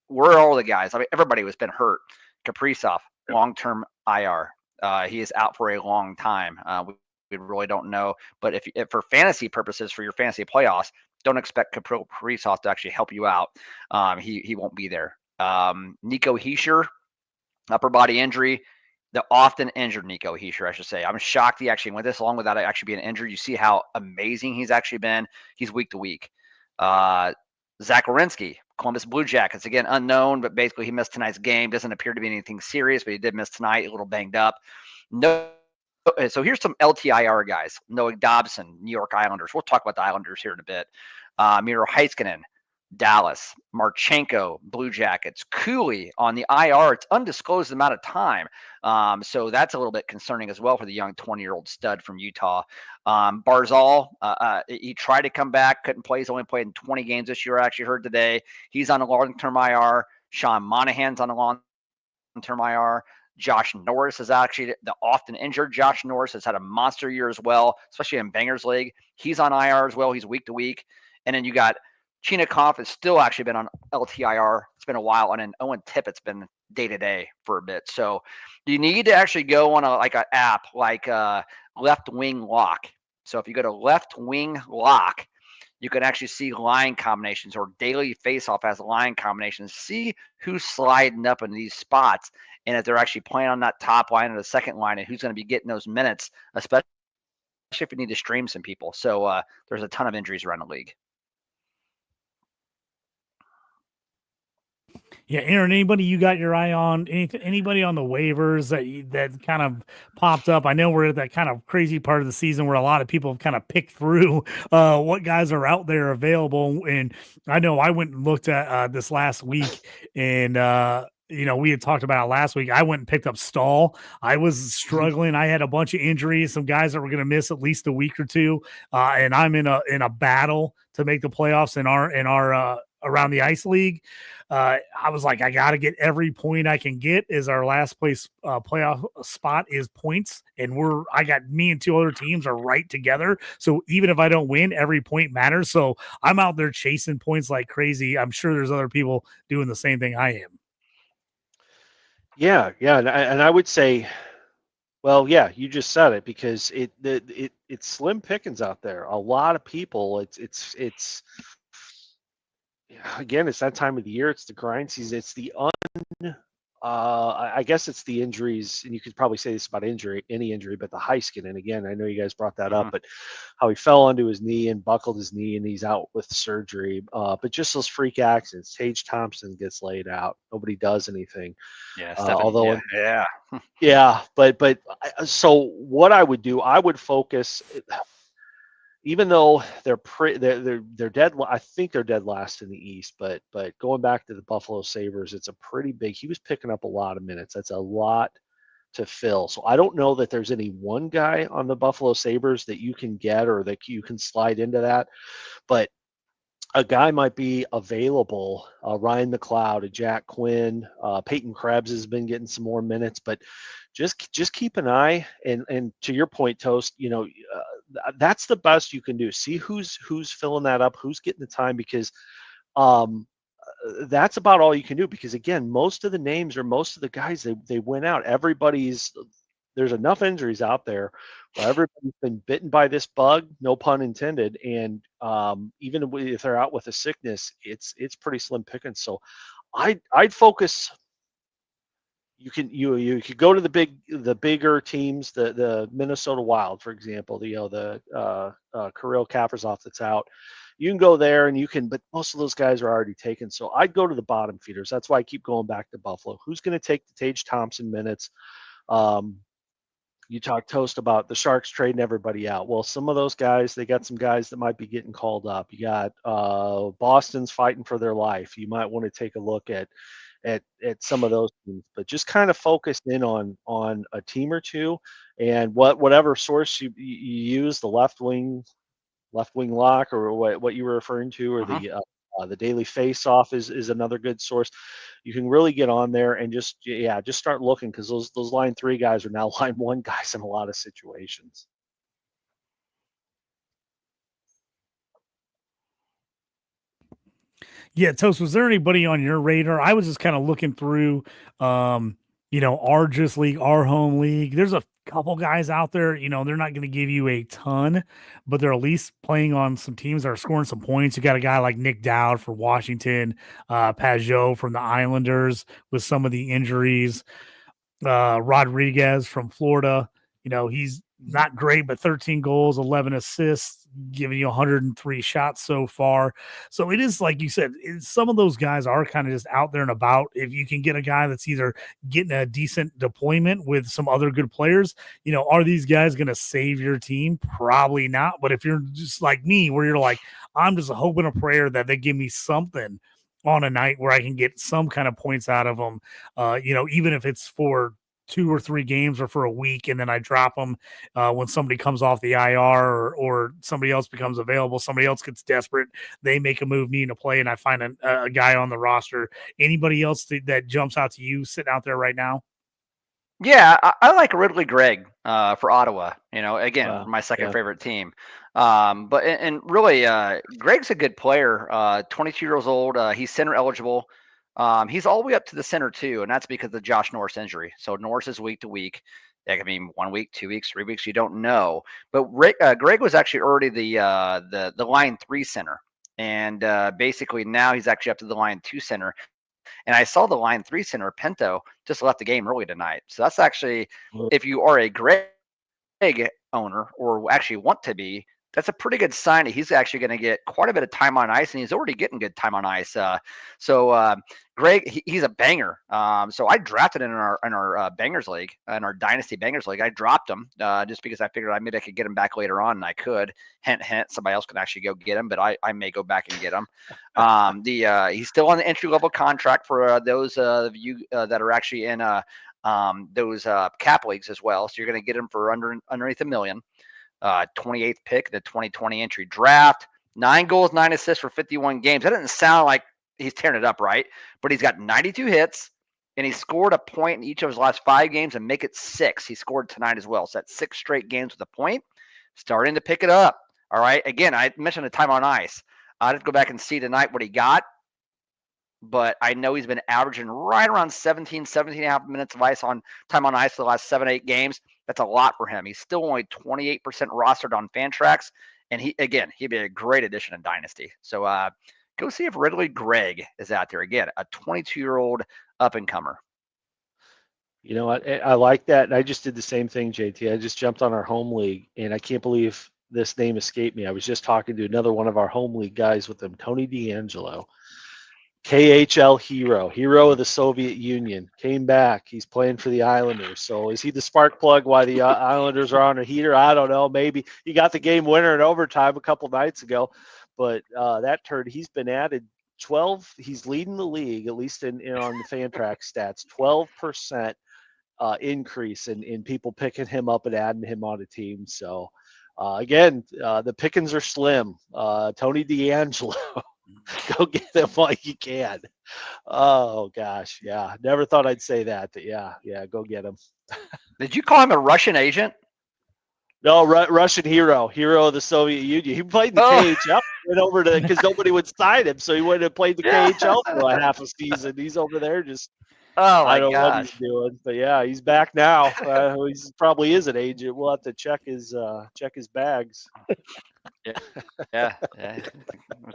where are all the guys? I mean, everybody was been hurt. Kaprizov, long-term IR. He is out for a long time. We really don't know. But if for fantasy purposes, for your fantasy playoffs, don't expect Kaprizov to actually help you out. He won't be there. Nico Hischier, upper body injury, the often injured Nico Hischier, I should say. I'm shocked he actually went this long without actually being injured. You see how amazing he's actually been. He's week to week. Zach Werenski, Columbus Blue Jackets, again, unknown, but basically he missed tonight's game. Doesn't appear to be anything serious, but he did miss tonight, a little banged up. No. So here's some LTIR guys. Noah Dobson, New York Islanders. We'll talk about the Islanders here in a bit. Miro Heiskanen, Dallas. Marchenko, Blue Jackets. Cooley on the IR. It's undisclosed amount of time. So that's a little bit concerning as well for the young 20-year-old stud from Utah. Barzal, he tried to come back, couldn't play. He's only played in 20 games this year, I actually heard today. He's on a long-term IR. Sean Monahan's on a long-term IR. Josh Norris is actually the often injured. Josh Norris has had a monster year as well, especially in Bangers League. He's on IR as well. He's week to week. And then you got Chinnikov has still actually been on LTIR. It's been a while. And then Owen Tippett's been day-to-day for a bit. So you need to actually go on an app like Left Wing Lock. So if you go to Left Wing Lock, you can actually see line combinations, or Daily Faceoff has line combinations. See who's sliding up in these spots, and if they're actually playing on that top line or the second line, and who's going to be getting those minutes, especially if you need to stream some people. So there's a ton of injuries around the league. Yeah, Aaron, anybody you got your eye on? Anybody on the waivers that kind of popped up? I know we're at that kind of crazy part of the season where a lot of people have kind of picked through what guys are out there available. And I know I went and looked at this last week, and we had talked about it last week. I went and picked up Stahl. I was struggling. I had a bunch of injuries, some guys that were going to miss at least a week or two, and I'm in a battle to make the playoffs in our Around the Ice League. I was like, I got to get every point I can get. Is our last place playoff spot is points, and I got me and two other teams are right together. So even if I don't win, every point matters. So I'm out there chasing points like crazy. I'm sure there's other people doing the same thing I am. Yeah, and I would say, well, yeah, you just said it, because it's slim pickings out there. A lot of people. It's again, it's that time of the year. It's the grind season. It's the I guess it's the injuries, and you could probably say this about any injury, but the Heiskanen, and again, I know you guys brought that up, but how he fell onto his knee and buckled his knee, and he's out with surgery. But just those freak accidents. Tage Thompson gets laid out. Nobody does anything. Yeah. Yeah. But so what I would do, I would focus. Even though they're dead, I think they're dead last in the East. But going back to the Buffalo Sabres, it's a pretty big. He was picking up a lot of minutes. That's a lot to fill. So I don't know that there's any one guy on the Buffalo Sabres that you can get or that you can slide into that. But a guy might be available. Ryan McLeod, a Jack Quinn, Peyton Krebs has been getting some more minutes, but just keep an eye. And to your point, Toast, that's the best you can do. See who's filling that up, who's getting the time, because that's about all you can do. Because again, most of the names or most of the guys, they went out. Everybody's there's enough injuries out there where everybody's been bitten by this bug, no pun intended, and even if they're out with a sickness, it's pretty slim pickings. So I'd focus. You could go to the bigger teams, the Minnesota Wild, for example, the Kirill Kaprizov that's out. You can go there and but most of those guys are already taken. So I'd go to the bottom feeders. That's why I keep going back to Buffalo. Who's going to take the Tage Thompson minutes? You talk Toast about the Sharks trading everybody out. Well, some of those guys, they got some guys that might be getting called up. You got Boston's fighting for their life. You might want to take a look at some of those teams, but just kind of focus in on a team or two, and whatever source you use, the left wing lock, or what you were referring to, or the daily face off is another good source. You can really get on there and just start looking, because those line 3 guys are now line 1 guys in a lot of situations. Yeah, Toast, was there anybody on your radar? I was just kind of looking through, our Just League, our home league. There's a couple guys out there, they're not going to give you a ton, but they're at least playing on some teams that are scoring some points. You got a guy like Nick Dowd for Washington, Pajot from the Islanders with some of the injuries, Rodriguez from Florida. He's not great, but 13 goals, 11 assists, giving you 103 shots so far. So it is, like you said, some of those guys are kind of just out there and about. If you can get a guy that's either getting a decent deployment with some other good players, are these guys going to save your team? Probably not. But if you're just like me, where you're like, I'm just hoping a prayer that they give me something on a night where I can get some kind of points out of them, even if it's for 2 or 3 games or for a week, and then I drop them when somebody comes off the IR or somebody else becomes available, somebody else gets desperate, they make a move needing to play, and I find a guy on the roster. Anybody else that jumps out to you sitting out there right now? Yeah, I like Ridley Gregg for Ottawa. Again, my second favorite team. But really, Gregg's a good player. 22 years old. He's center eligible. He's all the way up to the center too, and that's because of Josh Norris injury. So Norris is week to week. That could mean 1 week, 2 weeks, 3 weeks. You don't know. But Gregg was actually already the line 3 center, and basically now he's actually up to the line 2 center. And I saw the line 3 center, Pinto, just left the game early tonight. So that's actually, if you are a Gregg owner or actually want to be, that's a pretty good sign that he's actually going to get quite a bit of time on ice, and he's already getting good time on ice. Gregg, he's a banger. So I drafted in our Bangers League, in our Dynasty Bangers League. I dropped him just because I figured maybe I could get him back later on, and I could. Hint, hint. Somebody else can actually go get him, but I may go back and get him. He's still on the entry level contract for those of you that are actually in those cap leagues as well. So you're going to get him for underneath $1 million. 28th pick, the 2020 entry draft, 9 goals, 9 assists for 51 games. That doesn't sound like he's tearing it up, right? But he's got 92 hits, and he scored a point in each of his last 5 games, and make it 6. He scored tonight as well. So that's 6 straight games with a point. Starting to pick it up. All right. Again, I mentioned the time on ice. I'd have to go back and see tonight what he got. But I know he's been averaging right around 17 and a half minutes of ice on time on ice for the last 7-8 games. That's a lot for him. He's still only 28% rostered on Fantrax. And he'd be a great addition in Dynasty. So go see if Ridley Gregg is out there. Again, a 22-year-old up-and-comer. You know what? I like that. And I just did the same thing, JT. I just jumped on our home league, and I can't believe this name escaped me. I was just talking to another one of our home league guys with him, Tony D'Angelo. KHL hero of the Soviet Union, came back. He's playing for the Islanders. So is he the spark plug why the Islanders are on a heater? I don't know. Maybe he got the game winner in overtime a couple nights ago, but he's been added 12. He's leading the league, at least in on the Fantrax stats, 12% increase in people picking him up and adding him on a team. So again, the pickings are slim. Tony D'Angelo. Go get them while you can. Oh gosh, yeah. Never thought I'd say that, but yeah, go get him. Did you call him a Russian agent? No, Russian hero of the Soviet Union. He played in the KHL, went over to because nobody would sign him, so he went and played the KHL for half a season. He's over there just Oh I my don't know what gosh. he's doing, but yeah, he's back now. He's probably is an agent. We'll have to check his bags. Yeah.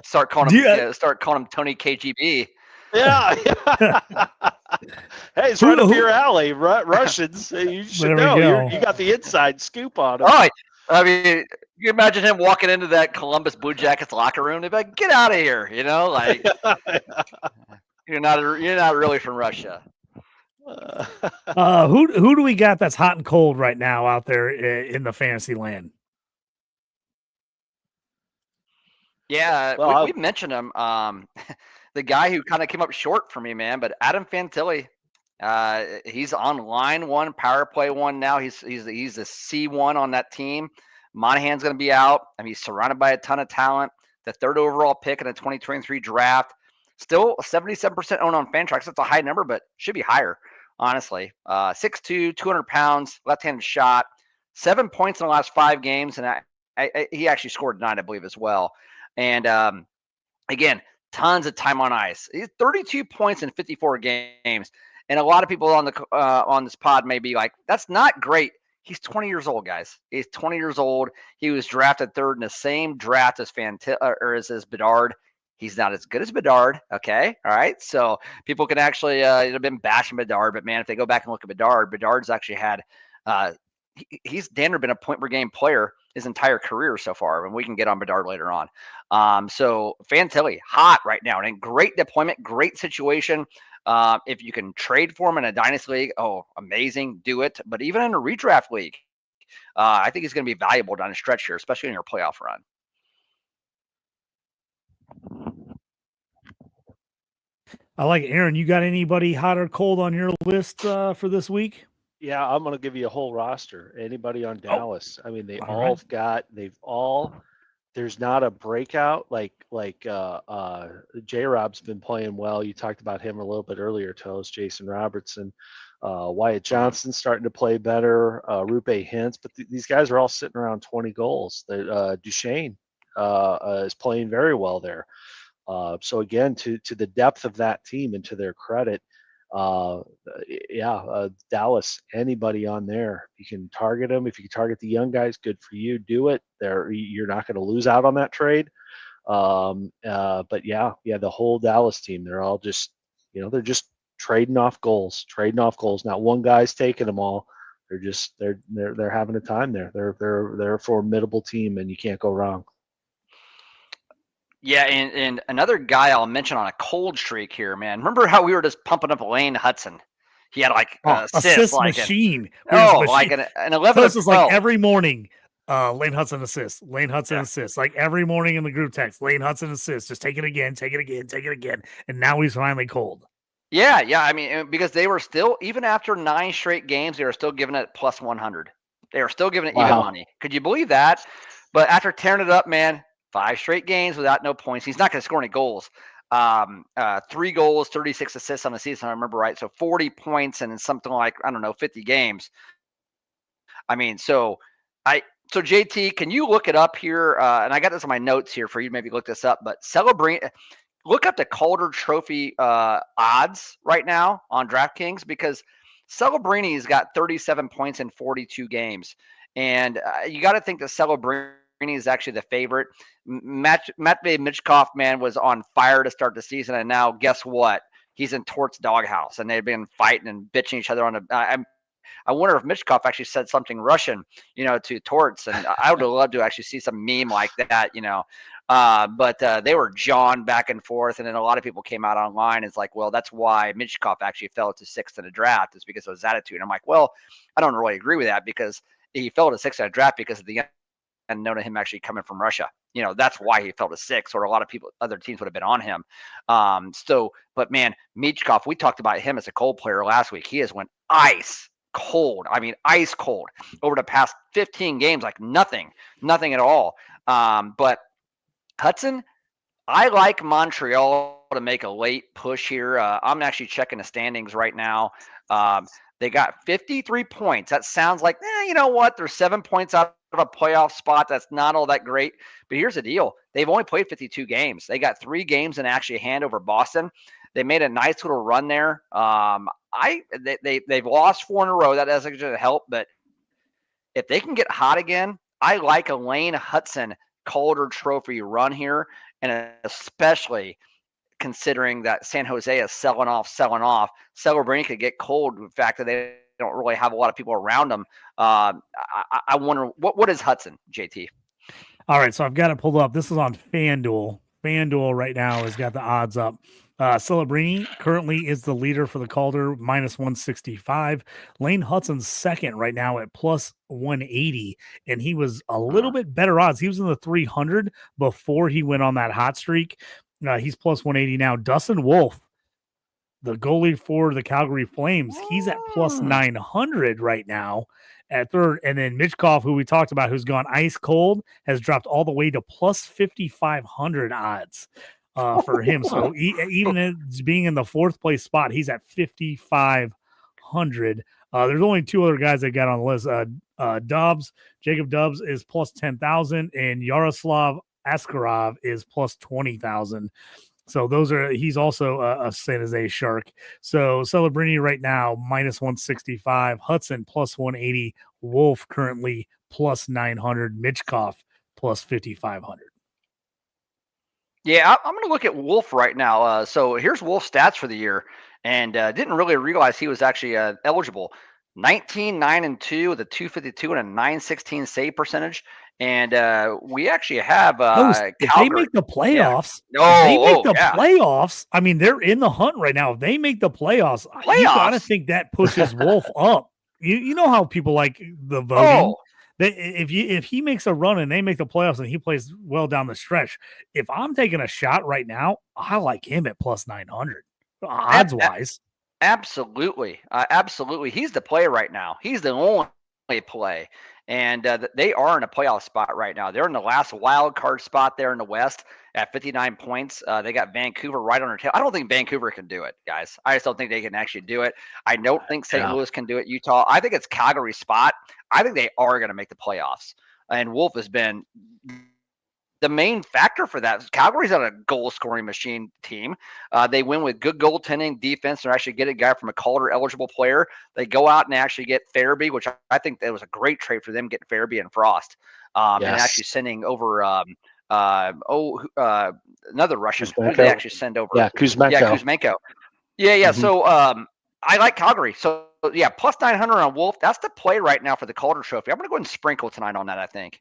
Start calling Do him. you- Yeah, start calling him Tony KGB. Yeah. Hey, it's right up your alley. Russians. You should There we know. go. You got the inside scoop on them. Oh, I mean, you imagine him walking into that Columbus Blue Jackets locker room. They'd be like, "Get out of here!" You know, like you're not really from Russia. Who do we got that's hot and cold right now out there in the fantasy land? Yeah, Well, we mentioned him. The guy who kind of came up short for me, man. But Adam Fantilli, he's on line one, power play one now. He's the C1 on that team. Monahan's going to be out. I mean, he's surrounded by a ton of talent. The third overall pick in the 2023 draft. Still 77% owned on Fantrax. That's a high number, but should be higher, honestly. 6'2", 200 pounds, left-handed shot. 7 points in the last 5 games, and he actually scored 9, I believe, as well. And again, tons of time on ice. He's 32 points in 54 games. And a lot of people on this pod may be like, that's not great. He's 20 years old, guys. He's 20 years old. He was drafted third in the same draft as as Bedard. He's not as good as Bedard. Okay. All right. So people can actually have been bashing Bedard, but man, if they go back and look at Bedard's actually had he's damn near been a point per game player his entire career so far, and we can get on Bedard later on. So Fantilli, hot right now, and great deployment, great situation. If you can trade for him in a dynasty league, oh, amazing, do it. But even in a redraft league, I think he's going to be valuable down the stretch here, especially in your playoff run. I like Aaron. You got anybody hot or cold on your list for this week? Yeah, I'm going to give you a whole roster. Anybody on Dallas? I mean, there's not a breakout like J-Rob's been playing well. You talked about him a little bit earlier, Toes, Jason Robertson, Wyatt Johnson starting to play better, Rupe Hintz, but these guys are all sitting around 20 goals. Duchesne is playing very well there. So again, to the depth of that team and to their credit, Dallas, anybody on there, you can target them. If you can target the young guys, good for you. Do it. You're not going to lose out on that trade. But the whole Dallas team, they're all just, they're just trading off goals. Not one guy's taking them all. They're having a time there. They're a formidable team, and you can't go wrong. Yeah, and another guy I'll mention on a cold streak here, man. Remember how we were just pumping up Lane Hudson? He had like assist machine. Like an 11 of 12. Like every morning, Lane Hudson assists. Assists. Like every morning in the group text, Lane Hudson assists. Just take it again. And now he's finally cold. Yeah. I mean, because they were still, even after 9 straight games, they were still giving it plus 100. They were still giving it even money. Could you believe that? But after tearing it up, man, 5 straight games without no points. He's not going to score any goals. 3 goals, 36 assists on the season, I remember right. So 40 points and something like, 50 games. I mean, so JT, can you look it up here? And I got this on my notes here for you to maybe look this up, but look up the Calder Trophy odds right now on DraftKings, because Celebrini's got 37 points in 42 games. And you got to think that Celebrini is actually the favorite. Matvey Michkov, man, was on fire to start the season, and now guess what? He's in Tort's doghouse, and they've been fighting and bitching each other on the. I wonder if Michkov actually said something Russian, to Torts, and I would love to actually see some meme like that, But they were jawing back and forth, and then a lot of people came out online. It's like, well, that's why Michkov actually fell to 6th in the draft, is because of his attitude. And I'm like, well, I don't really agree with that, because he fell to 6th in the draft because of the and known to him actually coming from Russia. That's why he fell to 6, or a lot of people, other teams would have been on him. But man, Michkov, we talked about him as a cold player last week. He has went ice cold. I mean, ice cold over the past 15 games, like nothing at all. But Hudson, I like Montreal to make a late push here. I'm actually checking the standings right now. They got 53 points. That sounds like, you know what? They're 7 points out of a playoff spot. That's not all that great. But here's the deal. They've only played 52 games. They got 3 games in actually hand over Boston. They made a nice little run there. They've lost 4 in a row. That doesn't help, but if they can get hot again, I like a Lane Hudson Calder Trophy run here, and especially considering that San Jose is selling off. Celebrini could get cold. The fact that they don't really have a lot of people around them. I wonder what is Hudson, JT? All right, so I've got it pulled up. This is on FanDuel. FanDuel right now has got the odds up. Celebrini currently is the leader for the Calder, minus 165. Lane Hudson's second right now at plus 180, and he was a little bit better odds. He was in the 300 before he went on that hot streak. He's plus 180 now. Dustin Wolf, the goalie for the Calgary Flames, he's at plus 900 right now at third. And then Mitchkov, who we talked about, who's gone ice cold, has dropped all the way to plus 5,500 odds for him. So even as being in the fourth place spot, he's at 5,500. There's only 2 other guys that got on the list. Jacob Dubs is plus 10,000, and Yaroslav Askarov is plus 20,000. So he's also a San Jose Shark. So Celebrini right now, minus 165, Hudson plus 180, Wolf currently plus 900, Mitchkov plus 5,500. Yeah, I'm going to look at Wolf right now. So here's Wolf's stats for the year, and didn't really realize he was actually eligible. 19, 9-2 with a 252 and a 916 save percentage. And we actually have if they make the playoffs, playoffs, I mean, they're in the hunt right now. If they make the playoffs, you got to think that pushes Wolf up. You know how people like the voting. If he makes a run and they make the playoffs and he plays well down the stretch, if I'm taking a shot right now, I like him at plus 900 odds wise. Absolutely. Absolutely. He's the play right now. He's the only play. And they are in a playoff spot right now. They're in the last wild card spot there in the West at 59 points. They got Vancouver right on their tail. I don't think Vancouver can do it, guys. I just don't think they can actually do it. I don't think St. Louis can do it. Utah. I think it's Calgary's spot. I think they are going to make the playoffs. And Wolf has been the main factor for that. Calgary's not a goal-scoring machine team. They win with good goaltending, defense, and actually get a guy from a Calder-eligible player. They go out and actually get Farabee, which I think that was a great trade for them, getting Farabee and Frost, and actually sending over another Russian. Who did they actually send over? Yeah, Kuzmenko. Yeah. Mm-hmm. So I like Calgary. So yeah, plus 900 on Wolf. That's the play right now for the Calder Trophy. I'm going to go ahead and sprinkle tonight on that, I think.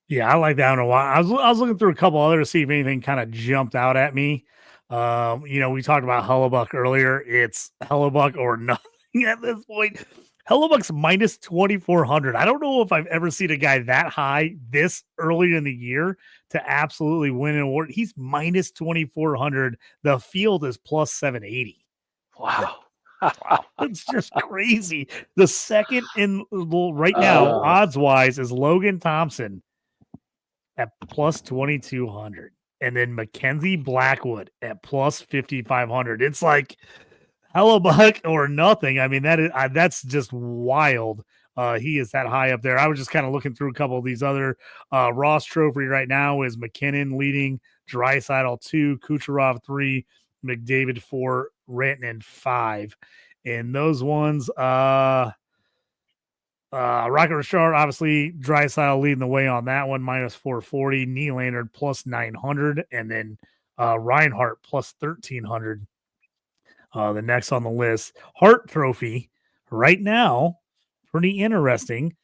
Yeah, I like that one a while. I was looking through a couple others to see if anything kind of jumped out at me. We talked about Hellebuck earlier. It's Hellebuck or nothing at this point. Hellebuck's minus 2,400. I don't know if I've ever seen a guy that high this early in the year to absolutely win an award. He's minus 2,400. The field is plus 780. Wow. It's just crazy. The second right now, odds wise, is Logan Thompson at plus 2,200, and then Mackenzie Blackwood at plus 5,500. It's like Hellebuck or nothing. I mean, that's just wild. He is that high up there. I was just kind of looking through a couple of these other Ross Trophy right now is McKinnon leading, Draisaitl 2, Kucherov 3, McDavid 4, Rantanen 5. And those ones, Rocket Richard, obviously, Draisaitl leading the way on that one, minus 440. Nylander plus 900, and then Reinhart plus 1,300. The next on the list, Hart Trophy, right now, pretty interesting.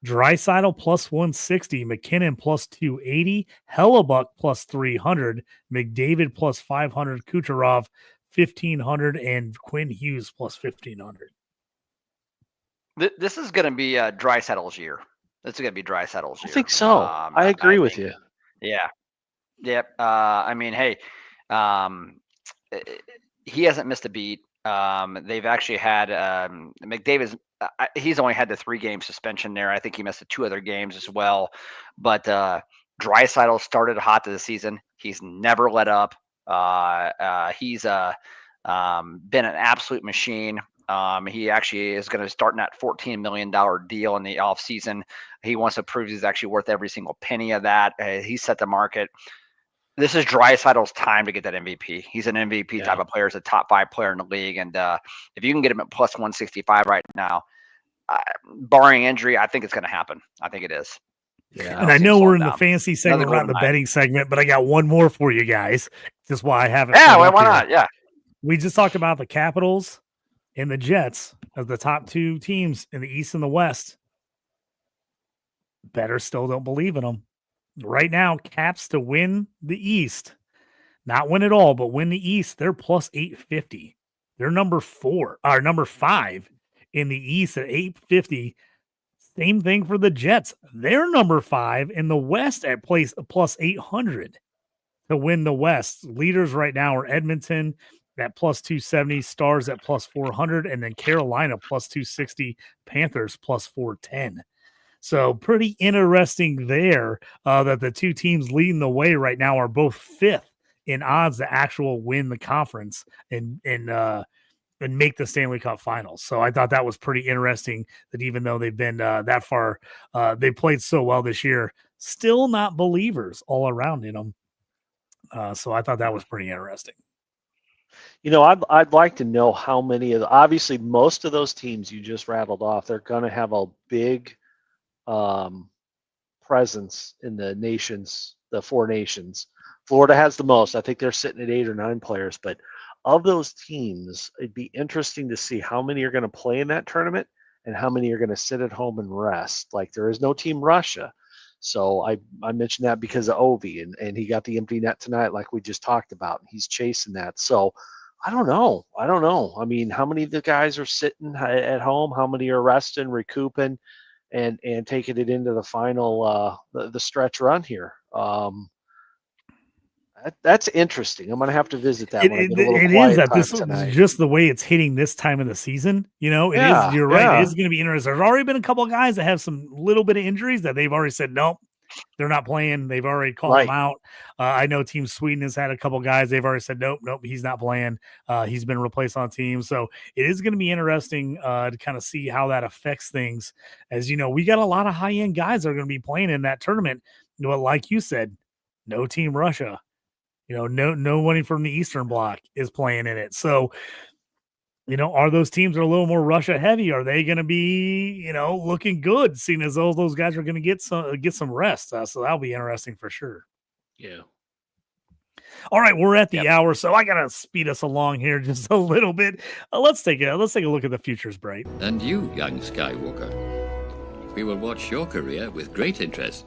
Draisaitl plus 160, McKinnon plus 280, Hellebuck plus 300, McDavid plus 500, Kucherov 1,500, and Quinn Hughes plus 1,500. This is going to be Draisaitl's year. This is going to be Draisaitl's year. I think so. I agree with you. Yeah. Yep. I mean, hey, he hasn't missed a beat. They've actually had McDavid's. He's only had the 3-game suspension there. I think he missed the 2 other games as well. But Draisaitl started hot to the season. He's never let up. He's been an absolute machine. He actually is going to start in that $14 million deal in the offseason. He wants to prove he's actually worth every single penny of that. He set the market. This is Draisaitl's time to get that MVP. He's an MVP type of player. He's a top 5 player in the league. And if you can get him at plus 165 right now, barring injury, I think it's going to happen. I think it is. Yeah. And I know we're in the fantasy segment, we're not in the betting segment, but I got one more for you guys. Just why I haven't. Yeah, why not? Yeah. We just talked about the Capitals and the Jets as the top 2 teams in the East and the West. Better still don't believe in them. Right now, Caps to win the East, not win it all, but win the East, they're plus 850. They're number 5 in the East at 850. Same thing for the Jets. They're number 5 in the West at plus 800 to win the West. Leaders right now are Edmonton at plus 270, Stars at plus 400, and then Carolina plus 260, Panthers plus 410. So pretty interesting there that the 2 teams leading the way right now are both 5th in odds to actual win the conference and make the Stanley Cup Finals. So I thought that was pretty interesting that even though they've been that far, they played so well this year, still not believers all around in them. So I thought that was pretty interesting. You know, I'd like to know how many of obviously most of those teams you just rattled off, they're going to have a big presence in the nations, the 4 nations. Florida has the most. I think they're sitting at 8 or 9 players. But of those teams, it'd be interesting to see how many are going to play in that tournament and how many are going to sit at home and rest. Like there is no Team Russia. So I mentioned that because of Ovi, and he got the empty net tonight like we just talked about. And he's chasing that. So I don't know. I mean, how many of the guys are sitting at home? How many are resting, recouping? And taking it into the final the stretch run here. That's interesting. I'm going to have to visit that when I get a little quiet time this tonight. Is just the way it's hitting this time of the season. You know, it is. You're right. It is going to be interesting. There's already been a couple of guys that have some little bit of injuries that they've already said nope, they're not playing. They've already called them out. I know Team Sweden has had a couple of guys. They've already said nope, he's not playing. He's been replaced on teams. So it is going to be interesting to kind of see how that affects things. As you know, we got a lot of high end guys that are going to be playing in that tournament. But like you said, no Team Russia. You know, nobody from the Eastern Bloc is playing in it. So, you know, are those teams are a little more Russia heavy? Are they going to be, you know, looking good, seeing as though those guys are going to get some rest? So that'll be interesting for sure. Yeah. All right, we're at the hour, so I gotta speed us along here just a little bit. Let's take a look at the futures, Bright. And you, young Skywalker, we will watch your career with great interest.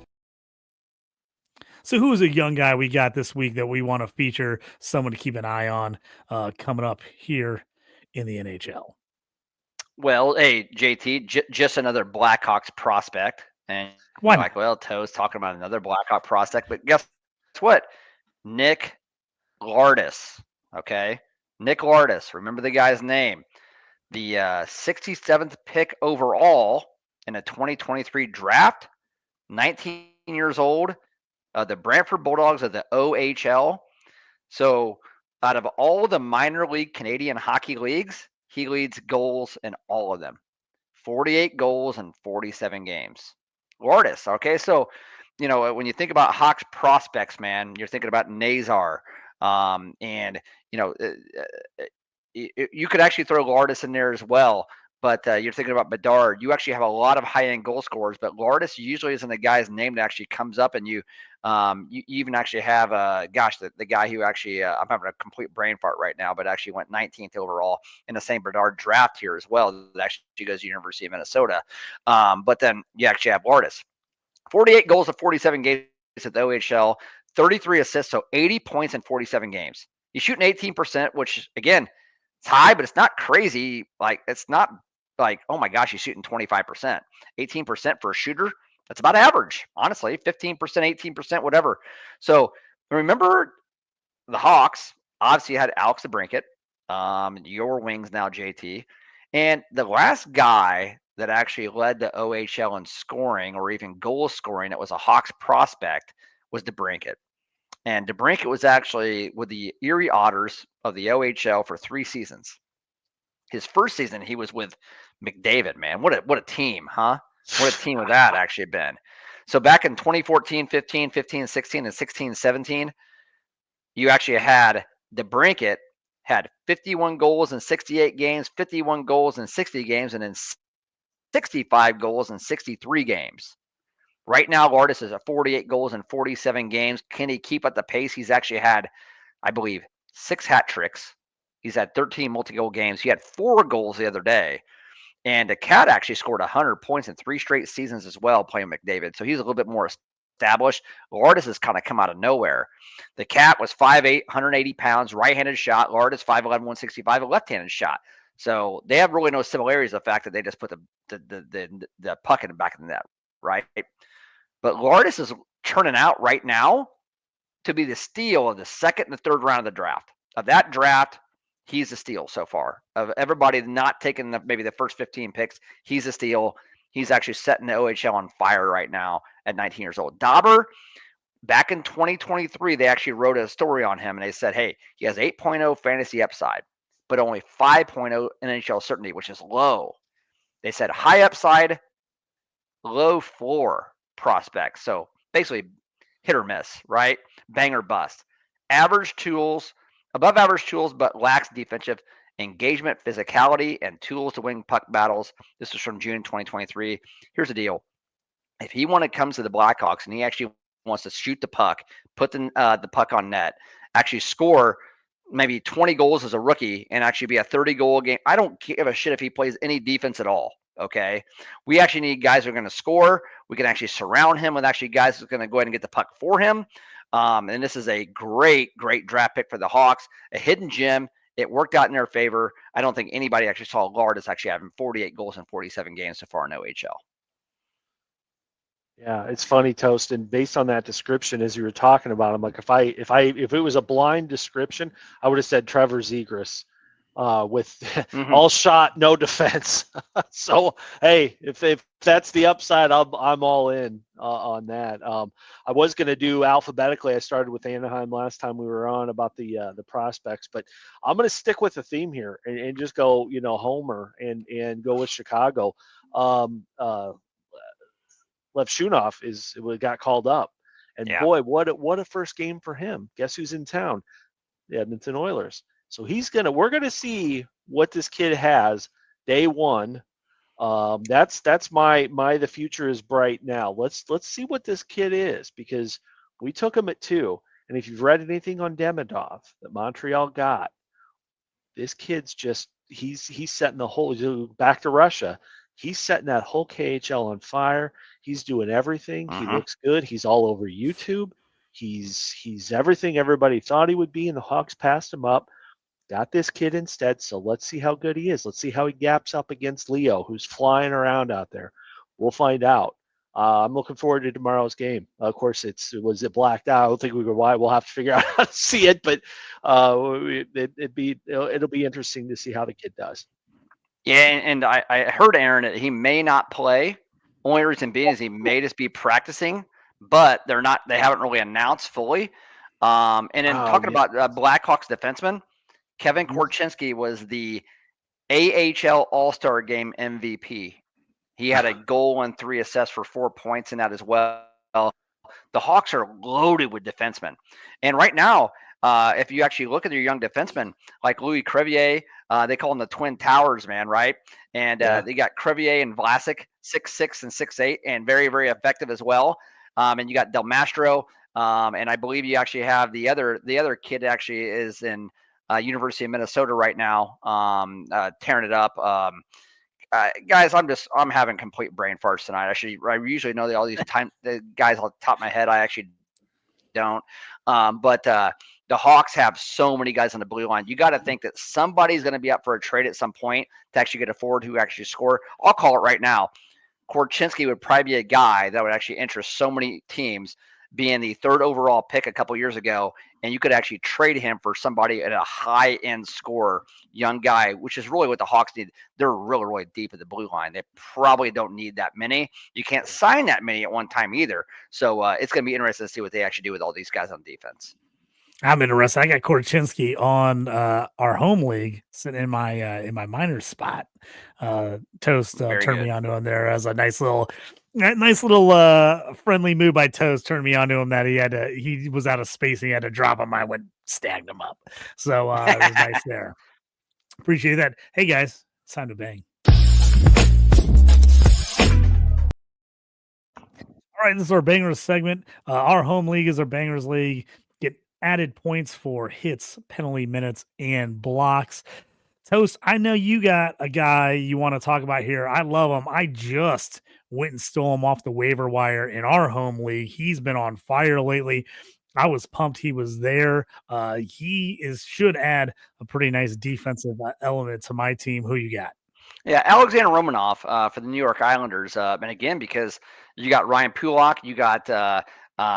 So who is a young guy we got this week that we want to feature, someone to keep an eye on coming up here in the NHL? Well, hey, JT, just another Blackhawks prospect. And why like, well, Toe's talking about another Blackhawk prospect, but guess what? Nick Lardis, okay? Nick Lardis, remember the guy's name. The 67th pick overall in a 2023 draft, 19 years old. The Brantford Bulldogs of the OHL. So out of all the minor league Canadian hockey leagues, he leads goals in all of them. 48 goals in 47 games. Lardis, okay? So, you know, when you think about Hawks prospects, man, you're thinking about Nazar. And, you know, you could actually throw Lardis in there as well. But you're thinking about Bedard. You actually have a lot of high-end goal scorers, but Lardis usually isn't the guy's name that actually comes up, and you even actually have the guy who actually I'm having a complete brain fart right now, but actually went 19th overall in the same Bedard draft here as well. That actually goes to the University of Minnesota. But then you actually have Lardis. 48 goals in 47 games at the OHL, 33 assists, so 80 points in 47 games. He's shooting 18%, which again, it's high, but it's not crazy. Like it's not like, oh my gosh, he's shooting 25%, 18% for a shooter. That's about average, honestly, 15%, 18%, whatever. So remember the Hawks obviously had Alex DeBrincat, your wings now, JT. And the last guy that actually led the OHL in scoring or even goal scoring that was a Hawks prospect was DeBrincat. And DeBrincat was actually with the Erie Otters of the OHL for 3 seasons. His first season, he was with McDavid, man. What a team, huh? What a team would that actually been. So back in 2014, 15, 16, and 16, 17, you actually had DeBrincat had 51 goals in 68 games, 51 goals in 60 games, and then 65 goals in 63 games. Right now, Lardis is at 48 goals in 47 games. Can he keep at the pace? He's actually had, I believe, 6 hat tricks. He's had 13 multi-goal games. He had 4 goals the other day. And the Cat actually scored 100 points in 3 straight seasons as well, playing McDavid. So he's a little bit more established. Lardis has kind of come out of nowhere. The Cat was 5'8", 180 pounds, right-handed shot. Lardis 5'11", 165, a left-handed shot. So they have really no similarities. The fact that they just put the puck in the back of the net, right? But Lardis is turning out right now to be the steal of the second and the third round of the draft. Of that draft, he's a steal so far. Of everybody not taking maybe the first 15 picks, he's a steal. He's actually setting the OHL on fire right now at 19 years old. Dauber, back in 2023, they actually wrote a story on him, and they said, hey, he has 8.0 fantasy upside, but only 5.0 NHL certainty, which is low. They said high upside, low floor prospect. So basically hit or miss, right? Bang or bust. Average tools, above average tools, but lacks defensive engagement, physicality, and tools to win puck battles. This was from June 2023. Here's the deal. If he comes to the Blackhawks and he actually wants to shoot the puck, put the puck on net, actually score maybe 20 goals as a rookie and actually be a 30-goal game, I don't give a shit if he plays any defense at all. Okay. We actually need guys who are going to score. We can actually surround him with actually guys who are going to go ahead and get the puck for him. And this is a great, great draft pick for the Hawks, a hidden gem. It worked out in their favor. I don't think anybody actually saw Lardis actually having 48 goals in 47 games so far in OHL. Yeah, it's funny, Toast. And based on that description, as you were talking about, I'm like, if it was a blind description, I would have said Trevor Zegras. With all shot, no defense. So, hey, if that's the upside, I'm all in on that. I was going to do alphabetically. I started with Anaheim last time we were on about the prospects, but I'm going to stick with the theme here and just go, Homer and go with Chicago. Levshunov got called up, and boy, what a first game for him. Guess who's in town? The Edmonton Oilers. So we're gonna see what this kid has day one. That's the future is bright now. Let's see what this kid is, because we took him at 2. And if you've read anything on Demidov that Montreal got, this kid's just he's setting the whole back to Russia. He's setting that whole KHL on fire. He's doing everything. He looks good. He's all over YouTube. He's everything everybody thought he would be, and the Hawks passed him up. Got this kid instead, so let's see how good he is. Let's see how he gaps up against Leo, who's flying around out there. We'll find out. I'm looking forward to tomorrow's game. Of course, was it blacked out? I don't think we could. We'll have to figure out how to see it, but it'll be interesting to see how the kid does. Yeah, and I heard, Aaron, that he may not play. Only reason being is he may just be practicing, but they haven't really announced fully. And then talking about Blackhawks defenseman, Kevin Korchinski was the AHL All-Star Game MVP. He had a goal and 3 assists for 4 points in that as well. The Hawks are loaded with defensemen. And right now, if you actually look at their young defensemen, like Louis Crevier, they call them the Twin Towers, man, right? And they got Crevier and Vlasic, 6'6" and 6'8", and very, very effective as well. And you got Del Mastro, and I believe you actually have the other kid actually is in University of Minnesota right now, tearing it up. Guys, I'm having complete brain farts tonight. I usually know all these the guys off the top of my head. I actually don't. But the Hawks have so many guys on the blue line. You got to think that somebody's going to be up for a trade at some point to actually get a forward who actually score. I'll call it right now. Korchinski would probably be a guy that would actually interest so many teams, being the 3rd overall pick a couple years ago, and you could actually trade him for somebody at a high-end scorer, young guy, which is really what the Hawks need. They're really, really deep at the blue line. They probably don't need that many. You can't sign that many at one time either. So it's going to be interesting to see what they actually do with all these guys on defense. I'm interested. I got Korchinski on our home league sitting in my minor spot. Toast Very turned good. me onto him there as a nice little friendly move by Toast. Turned me onto him that he was out of space and he had to drop him. I went stacked him up. So it was nice there. Appreciate that. Hey guys, it's time to bang. All right, this is our bangers segment. Our home league is our bangers league. Get added points for hits, penalty minutes, and blocks. Toast, I know you got a guy you want to talk about here. I love him. I just went and stole him off the waiver wire in our home league. He's been on fire lately. I was pumped he was there. Should add a pretty nice defensive element to my team. Who you got? Yeah, Alexander Romanov for the New York Islanders. And again, because you got Ryan Pulock, you got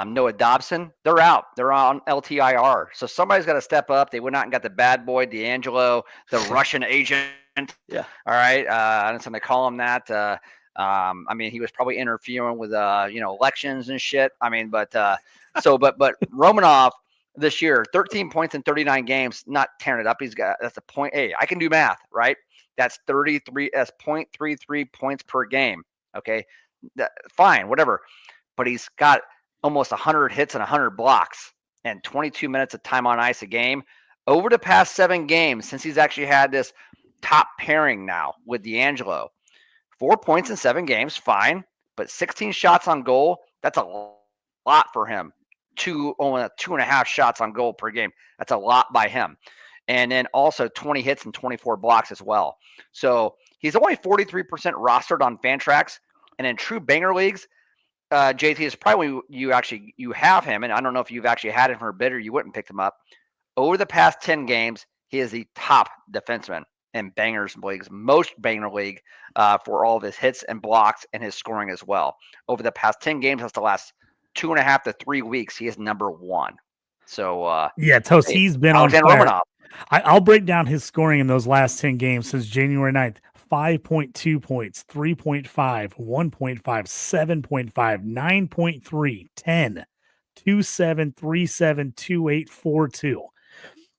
Noah Dobson, they're out. They're on LTIR. So somebody's got to step up. They went out and got the bad boy, D'Angelo, the Russian agent. Yeah. All right. I don't know if they call him that. I mean, he was probably interfering with, elections and shit. I mean, but Romanov this year, 13 points in 39 games, not tearing it up. That's a point. Hey, I can do math, right? That's 0.33 points per game. Okay. Fine, whatever. But he's got almost 100 hits and 100 blocks and 22 minutes of time on ice a game. Over the past 7 games, since he's actually had this top pairing now with D'Angelo, 4 points in 7 games, fine. But 16 shots on goal, that's a lot for him. Only 2.5 shots on goal per game. That's a lot by him. And then also 20 hits and 24 blocks as well. So he's only 43% rostered on Fantrax. And in true banger leagues, JT is probably you have him. And I don't know if you've actually had him for a bid or you wouldn't pick him up. Over the past 10 games, he is the top defenseman in bangers leagues, most banger league for all of his hits and blocks and his scoring as well. Over the past 10 games, that's the last 2.5 to 3 weeks, he is number 1. So yeah, Toast, he's been Alexander on fire. Romanov. I'll break down his scoring in those last 10 games since January 9th. 5.2 points, 3.5, 1.5, 7.5, 9.3, 10, 2.7, 3.7, 2.8, 4.2.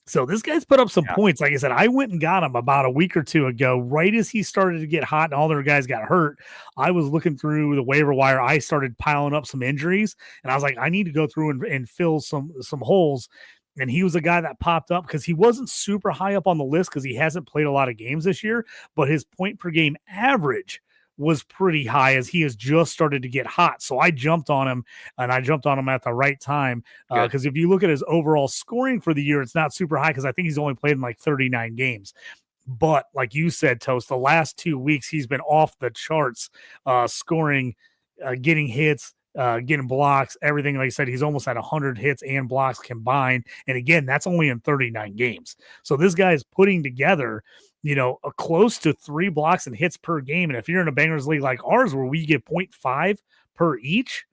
So this guy's put up some points. Like I said, I went and got him about a week or two ago, right as he started to get hot and all their guys got hurt. I was looking through the waiver wire. I started piling up some injuries, and I was like, I need to go through and fill some holes. And he was a guy that popped up because he wasn't super high up on the list because he hasn't played a lot of games this year, but his point per game average was pretty high as he has just started to get hot. So I jumped on him, and I jumped on him at the right time because if you look at his overall scoring for the year, it's not super high because I think he's only played in like 39 games. But like you said, Toast, the last 2 weeks, he's been off the charts scoring, getting hits, getting blocks, everything. Like I said, he's almost at 100 hits and blocks combined. And again, that's only in 39 games. So this guy's putting together, a close to 3 blocks and hits per game. And if you're in a bangers league like ours, where we get 0.5 per each,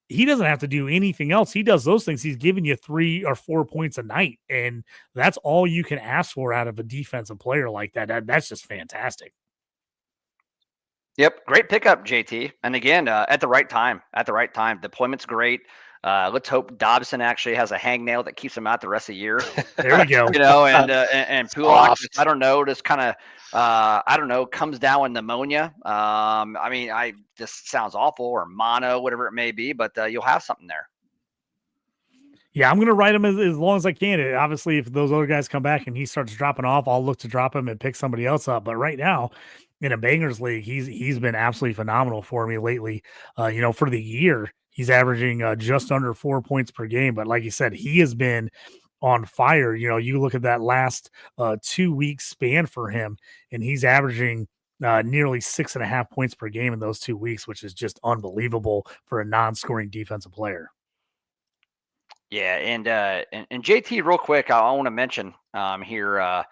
he doesn't have to do anything else. He does those things. He's giving you 3 or 4 points a night. And that's all you can ask for out of a defensive player like that. That's just fantastic. Yep, great pickup, JT. And again, at the right time. Deployment's great. Let's hope Dobson actually has a hangnail that keeps him out the rest of the year. There we go. And Pulock, I don't know, just kind of, comes down with pneumonia. This sounds awful, or mono, whatever it may be, but you'll have something there. Yeah, I'm going to write him as long as I can. Obviously, if those other guys come back and he starts dropping off, I'll look to drop him and pick somebody else up. But right now, in a bangers league, he's been absolutely phenomenal for me lately. For the year, he's averaging just under 4 points per game. But like you said, he has been on fire. You look at that last 2 week span for him, and he's averaging nearly 6.5 points per game in those 2 weeks, which is just unbelievable for a non-scoring defensive player. Yeah, and JT, real quick, I want to mention here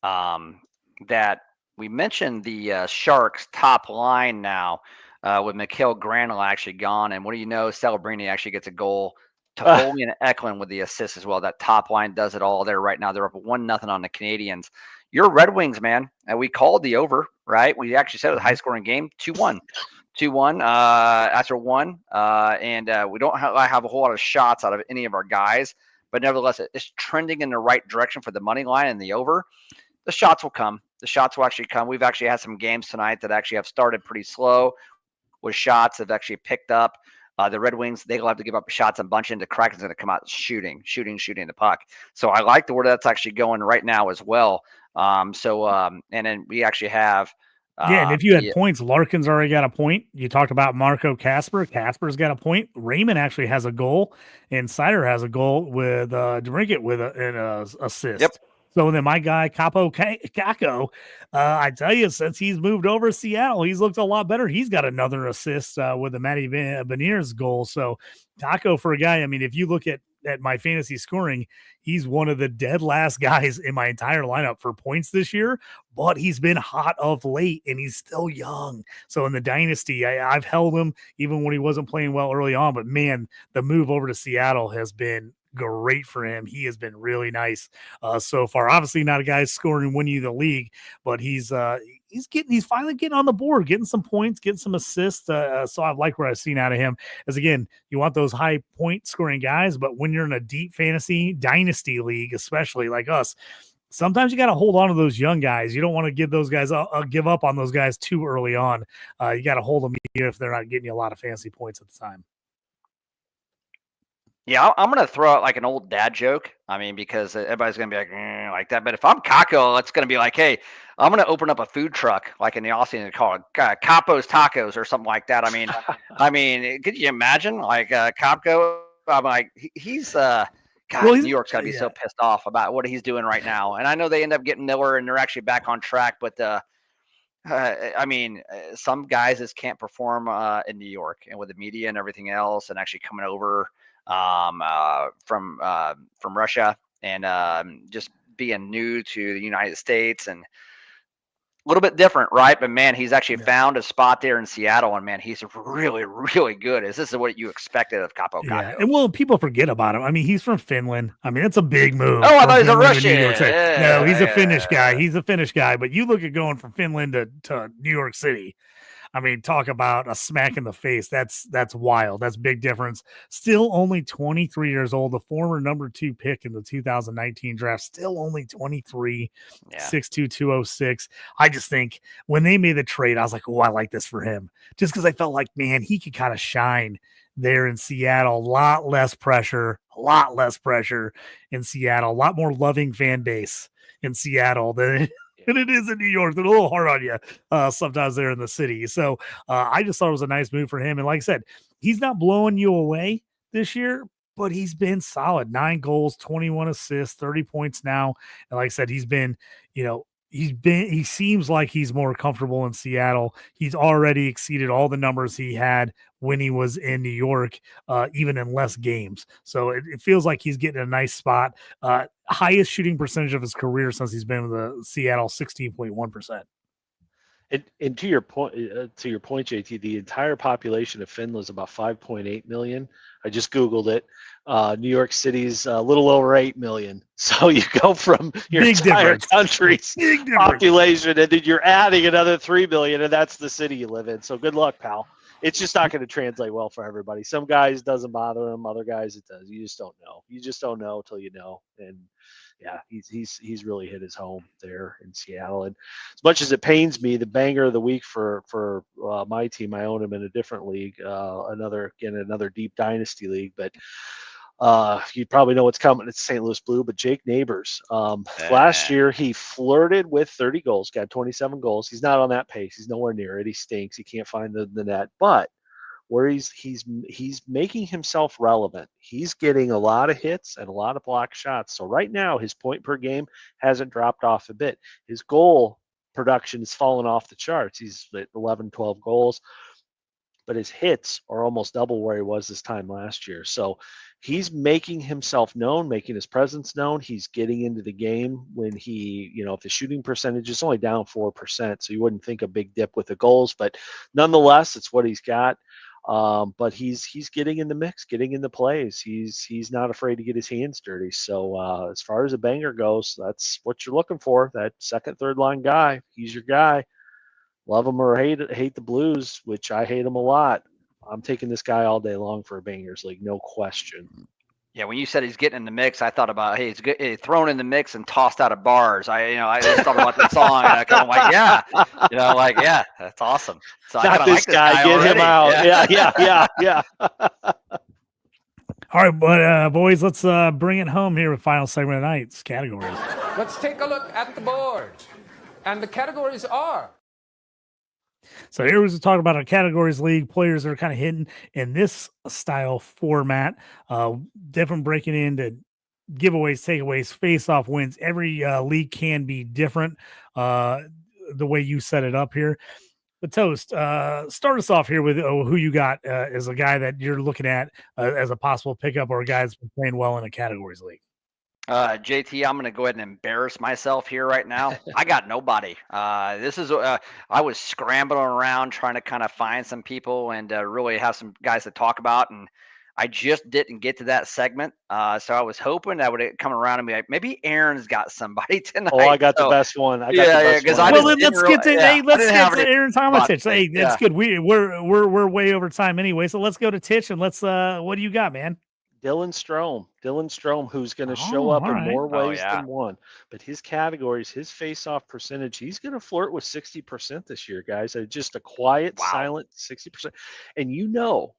that we mentioned the Sharks top line now with Mikael Granlund actually gone, and what do you know? Celebrini actually gets a goal. Toffoli and Eklund with the assist as well. That top line does it all there right now. They're up 1-0 on the Canadians. Your Red Wings, man. And we called the over, right? We actually said it was a high-scoring game, 2-1. 2-1 after 1. And we don't have a whole lot of shots out of any of our guys. but nevertheless, it's trending in the right direction for the money line and the over. The shots will come. The shots will actually come. We've actually had some games tonight that actually have started pretty slow with shots have actually picked up. The Red Wings, they'll have to give up shots and bunch into Kraken's going to come out shooting the puck. So I like the where that's actually going right now as well. And then we actually have. And if you had points, Larkin's already got a point. You talked about Marco Kasper. Kasper's got a point. Raymond actually has a goal, and Sider has a goal with DeBrincat with an assist. Yep. So then my guy, Kako, I tell you, since he's moved over to Seattle, he's looked a lot better. He's got another assist with the Matty Beniers goal. So Kako for a guy, I mean, if you look at my fantasy scoring, he's one of the dead last guys in my entire lineup for points this year, but he's been hot of late and he's still young. So in the Dynasty, I've held him even when he wasn't playing well early on, but man, the move over to Seattle has been great for him. He has been really nice so far. Obviously not a guy scoring and winning the league, but he's finally getting on the board, getting some points, getting some assists. So I like what I've seen out of him. As again, you want those high point scoring guys, but when you're in a deep fantasy dynasty league, especially like us, sometimes you got to hold on to those young guys. You don't want to give those guys give up on those guys too early on. You got to hold them even if they're not getting you a lot of fantasy points at the time. Yeah, I'm going to throw out like an old dad joke. I mean, because everybody's going to be like that. But if I'm Kako, it's going to be like, hey, I'm going to open up a food truck like in the Austin and call it Capo's Tacos or something like that. I mean, could you imagine like Capo? I'm like, he's God, New York's got to be so pissed off about what he's doing right now. And I know they end up getting Miller and they're actually back on track. But I mean, some guys just can't perform in New York and with the media and everything else and actually coming over from Russia and just being new to the United States and a little bit different, right? But man, he's actually found a spot there in Seattle, and man, he's really, really good. This is what you expected of Capo. Yeah, and well, people forget about him. I mean, he's from Finland. I mean, it's a big move. Oh, I thought he was a Russian. No, he's a Finnish guy. He's a Finnish guy. But you look at going from Finland to New York City. I mean, talk about a smack in the face. That's wild. That's big difference. Still only 23 years old. The former number 2 pick in the 2019 draft. Still only 23, 6'2", 206. I just think when they made the trade, I was like, oh, I like this for him. Just because I felt like, man, he could kind of shine there in Seattle. A lot less pressure in Seattle. A lot more loving fan base in Seattle than it is in New York. They're a little hard on you sometimes there in the city. So I just thought it was a nice move for him. And like I said, he's not blowing you away this year, but he's been solid. 9 goals, 21 assists, 30 points now. And like I said, he's been, he seems like he's more comfortable in Seattle. He's already exceeded all the numbers he had when he was in New York, even in less games. So it feels like he's getting a nice spot. Highest shooting percentage of his career since he's been with the Seattle, 16.1%. And to your point, JT, the entire population of Finland is about 5.8 million. I just Googled it. New York City's a little over 8 million. So you go from your entire country's population, and then you're adding another 3 million, and that's the city you live in. So good luck, pal. It's just not going to translate well for everybody. Some guys it doesn't bother them, other guys it does. You just don't know. You just don't know till you know. And yeah, he's really hit his home there in Seattle. And as much as it pains me, the banger of the week for my team, I own him in a different league, another deep dynasty league, but you probably know what's coming. It's St. Louis Blue, but Jake Neighbors. Last year he flirted with 30 goals, got 27 goals. He's not on that pace. He's nowhere near it. He stinks. He can't find the net. But where he's making himself relevant. He's getting a lot of hits and a lot of block shots. So right now his point per game hasn't dropped off a bit. His goal production has fallen off the charts. He's at 11, 12 goals. But his hits are almost double where he was this time last year. So he's making himself known, making his presence known. He's getting into the game when he, if the shooting percentage is only down 4%, so you wouldn't think a big dip with the goals, but nonetheless, it's what he's got. But he's getting in the mix, getting in the plays. He's not afraid to get his hands dirty. So as far as a banger goes, that's what you're looking for. That second, third line guy. He's your guy. Love him or hate the Blues, which I hate him a lot. I'm taking this guy all day long for a bangers league, no question. Yeah, when you said he's getting in the mix, I thought about, hey, he's thrown in the mix and tossed out of bars. I just thought about the song, and I kind of like, yeah, yeah, that's awesome. So I Not kind of this like this guy. guy Get him already. out. Yeah. All right, but boys, let's bring it home here with final segment of the night. It's categories. Let's take a look at the board. And the categories are. So here was to talk about our categories league players that are kind of hidden in this style format. Different breaking into giveaways, takeaways, face-off wins. Every league can be different the way you set it up here. But Toast, start us off here with who you got as a guy that you're looking at as a possible pickup or a guy that's been playing well in a categories league. JT, I'm going to go ahead and embarrass myself here right now. I got nobody. This is I was scrambling around trying to kind of find some people and really have some guys to talk about, and I just didn't get to that segment. So I was hoping that would come around and be like, maybe Aaron's got somebody tonight. Oh, I got the best one. I got the best one. Well, then let's get to let's get to Aaron Tometich. Hey, that's good. We're way over time anyway, so let's go to Titch and let's. What do you got, man? Dylan Strome, who's going to show up in more ways than one. But his categories, his face-off percentage, he's going to flirt with 60% this year, guys. Just a quiet, silent 60%. And you know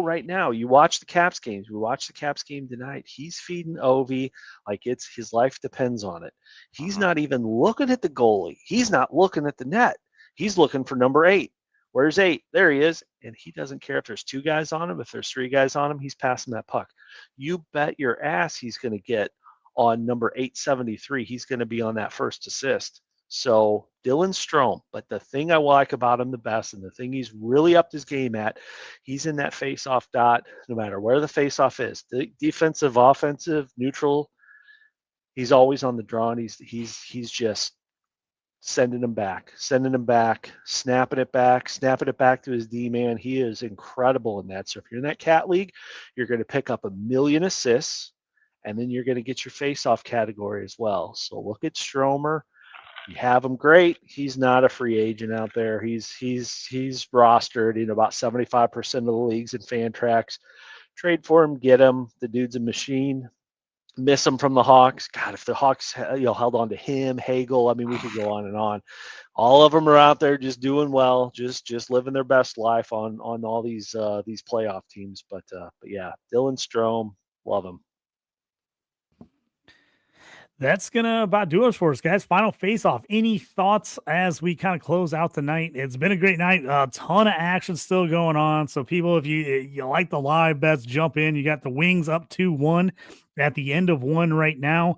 right now, you watch the Caps games. We watched the Caps game tonight. He's feeding Ovi like it's his life depends on it. He's not even looking at the goalie. He's not looking at the net. He's looking for number 8. Where's 8? There he is. And he doesn't care if there's 2 guys on him. If there's 3 guys on him, he's passing that puck. You bet your ass he's going to get on number 873. He's going to be on that first assist. So Dylan Strome, but the thing I like about him the best and the thing he's really upped his game at, he's in that face-off dot no matter where the face-off is. The defensive, offensive, neutral, he's always on the draw, and he's just sending him back, snapping it back to his D-man. He is incredible in that. So if you're in that cat league, you're going to pick up 1 million assists, and then you're going to get your face-off category as well. So look at Stromer. You have him, great. He's not a free agent out there. He's rostered in about 75% of the leagues in Fantrax. Trade for him, get him. The dude's a machine. Miss him from the Hawks. God, if the Hawks held on to him, Hagel, I mean, we could go on and on. All of them are out there just doing well, just living their best life on all these playoff teams. But yeah, Dylan Strome, love him. That's gonna about do it for us, guys. Final face-off. Any thoughts as we kind of close out the night? It's been a great night. A ton of action still going on. So people, if you like the live bets, jump in. You got the Wings up 2-1 at the end of one right now.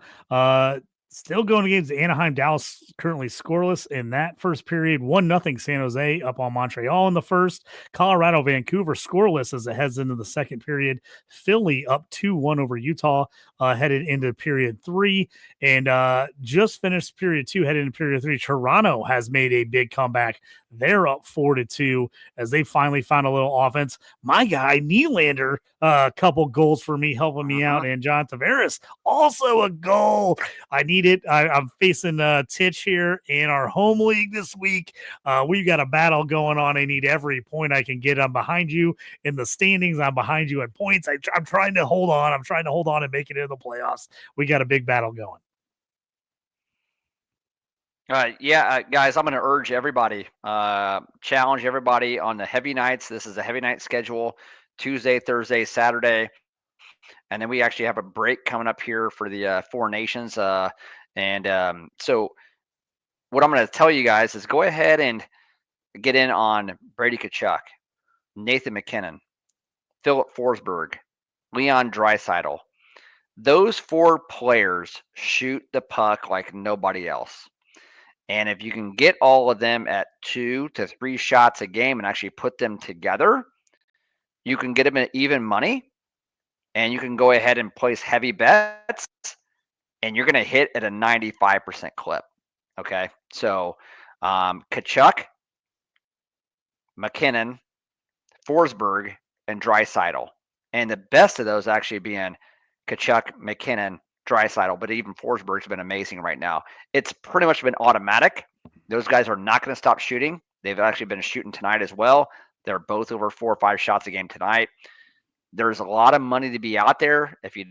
Still going against Anaheim. Dallas currently scoreless in that first period. 1-0 San Jose up on Montreal in the first. Colorado, Vancouver scoreless as it heads into the second period. Philly up 2-1 over Utah headed into period 3. And just finished period 2, headed into period 3. Toronto has made a big comeback. They're up 4-2 as they finally found a little offense. My guy, Nylander, a couple goals for me, helping me out. And John Tavares, also a goal. I need it. I'm facing Titch here in our home league this week. We've got a battle going on. I need every point I can get. I'm behind you in the standings. I'm behind you in points. I'm trying to hold on. I'm trying to hold on and make it into the playoffs. We got a big battle going. Guys, I'm going to urge everybody, challenge everybody on the heavy nights. This is a heavy night schedule, Tuesday, Thursday, Saturday. And then we actually have a break coming up here for the Four Nations. So what I'm going to tell you guys is go ahead and get in on Brady Tkachuk, Nathan McKinnon, Philip Forsberg, Leon Draisaitl. Those 4 players shoot the puck like nobody else. And if you can get all of them at 2 to 3 shots a game and actually put them together, you can get them at even money. And you can go ahead and place heavy bets, and you're going to hit at a 95% clip. Okay, so Tkachuk, McKinnon, Forsberg, and Draisaitl. And the best of those actually being Tkachuk, McKinnon, Draisaitl, but even Forsberg's been amazing right now. It's pretty much been automatic. Those guys are not going to stop shooting. They've actually been shooting tonight as well. They're both over 4 or 5 shots a game tonight. there's a lot of money to be out there if you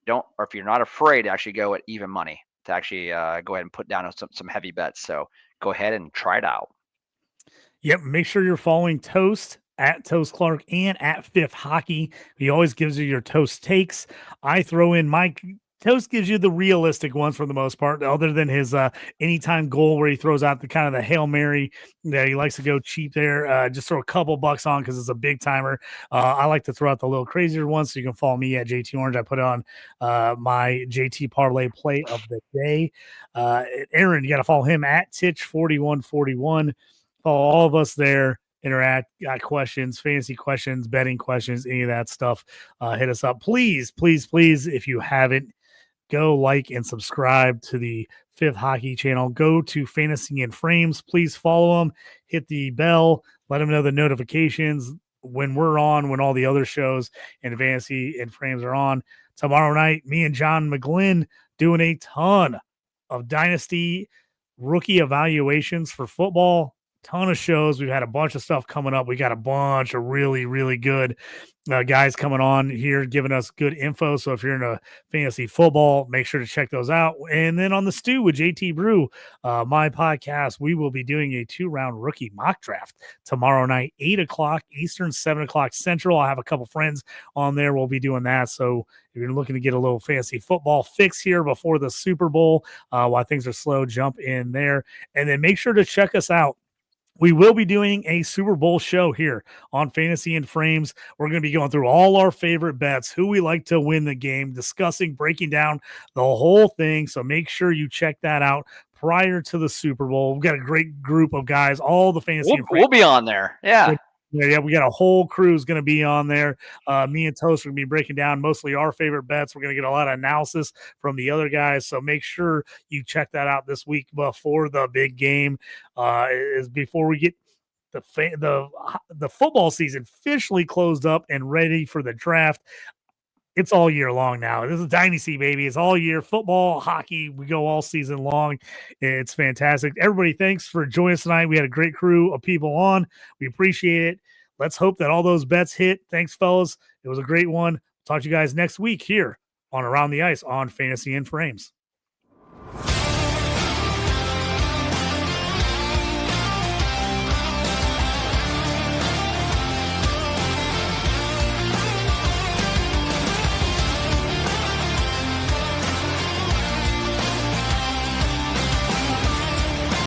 don't, or if you're not afraid to actually go at even money to actually go ahead and put down some heavy bets. So go ahead and try it out. Yep. Make sure you're following Toast at Toast Clark and at Fifth Hockey. He always gives you your Toast takes. I throw in my Toast gives you the realistic ones for the most part, other than his anytime goal where he throws out the kind of the Hail Mary that he likes to go cheap there. Just throw a couple bucks on because it's a big timer. I like to throw out the little crazier ones, so you can follow me at JT Orange. I put on my JT Parlay play of the day. Aaron, you got to follow him at Titch4141. Follow all of us there. Interact, got questions, fantasy questions, betting questions, any of that stuff. Hit us up. Please, please, please, if you haven't, go like and subscribe to the Fifth Hockey channel. Go to Fantasy and Frames. Please follow them. Hit the bell. Let them know the notifications when we're on, when all the other shows and Fantasy and Frames are on. Tomorrow night, me and John McGlynn doing a ton of Dynasty rookie evaluations for football. Ton of shows. We've had a bunch of stuff coming up. We got a bunch of really, really good guys coming on here giving us good info. So if you're into fantasy football, make sure to check those out. And then on the Stew with JT Brew, my podcast, we will be doing a 2-round rookie mock draft tomorrow night, 8 o'clock Eastern, 7 o'clock Central. I have a couple friends on there. We'll be doing that. So if you're looking to get a little fantasy football fix here before the Super Bowl, while things are slow, jump in there. And then make sure to check us out. We will be doing a Super Bowl show here on Fantasy and Frames. We're going to be going through all our favorite bets, who we like to win the game, discussing, breaking down the whole thing. So make sure you check that out prior to the Super Bowl. We've got a great group of guys, all the Fantasy and Frames. We'll be on there. Yeah. Yeah, we got a whole crew is going to be on there. Me and Toast are going to be breaking down mostly our favorite bets. We're going to get a lot of analysis from the other guys. So make sure you check that out this week before the big game. Is before we get the football season officially closed up and ready for the draft. It's all year long now. This is Dynasty, baby. It's all year. Football, hockey, we go all season long. It's fantastic. Everybody, thanks for joining us tonight. We had a great crew of people on. We appreciate it. Let's hope that all those bets hit. Thanks, fellas. It was a great one. Talk to you guys next week here on Around the Ice on Fantasy and Frames.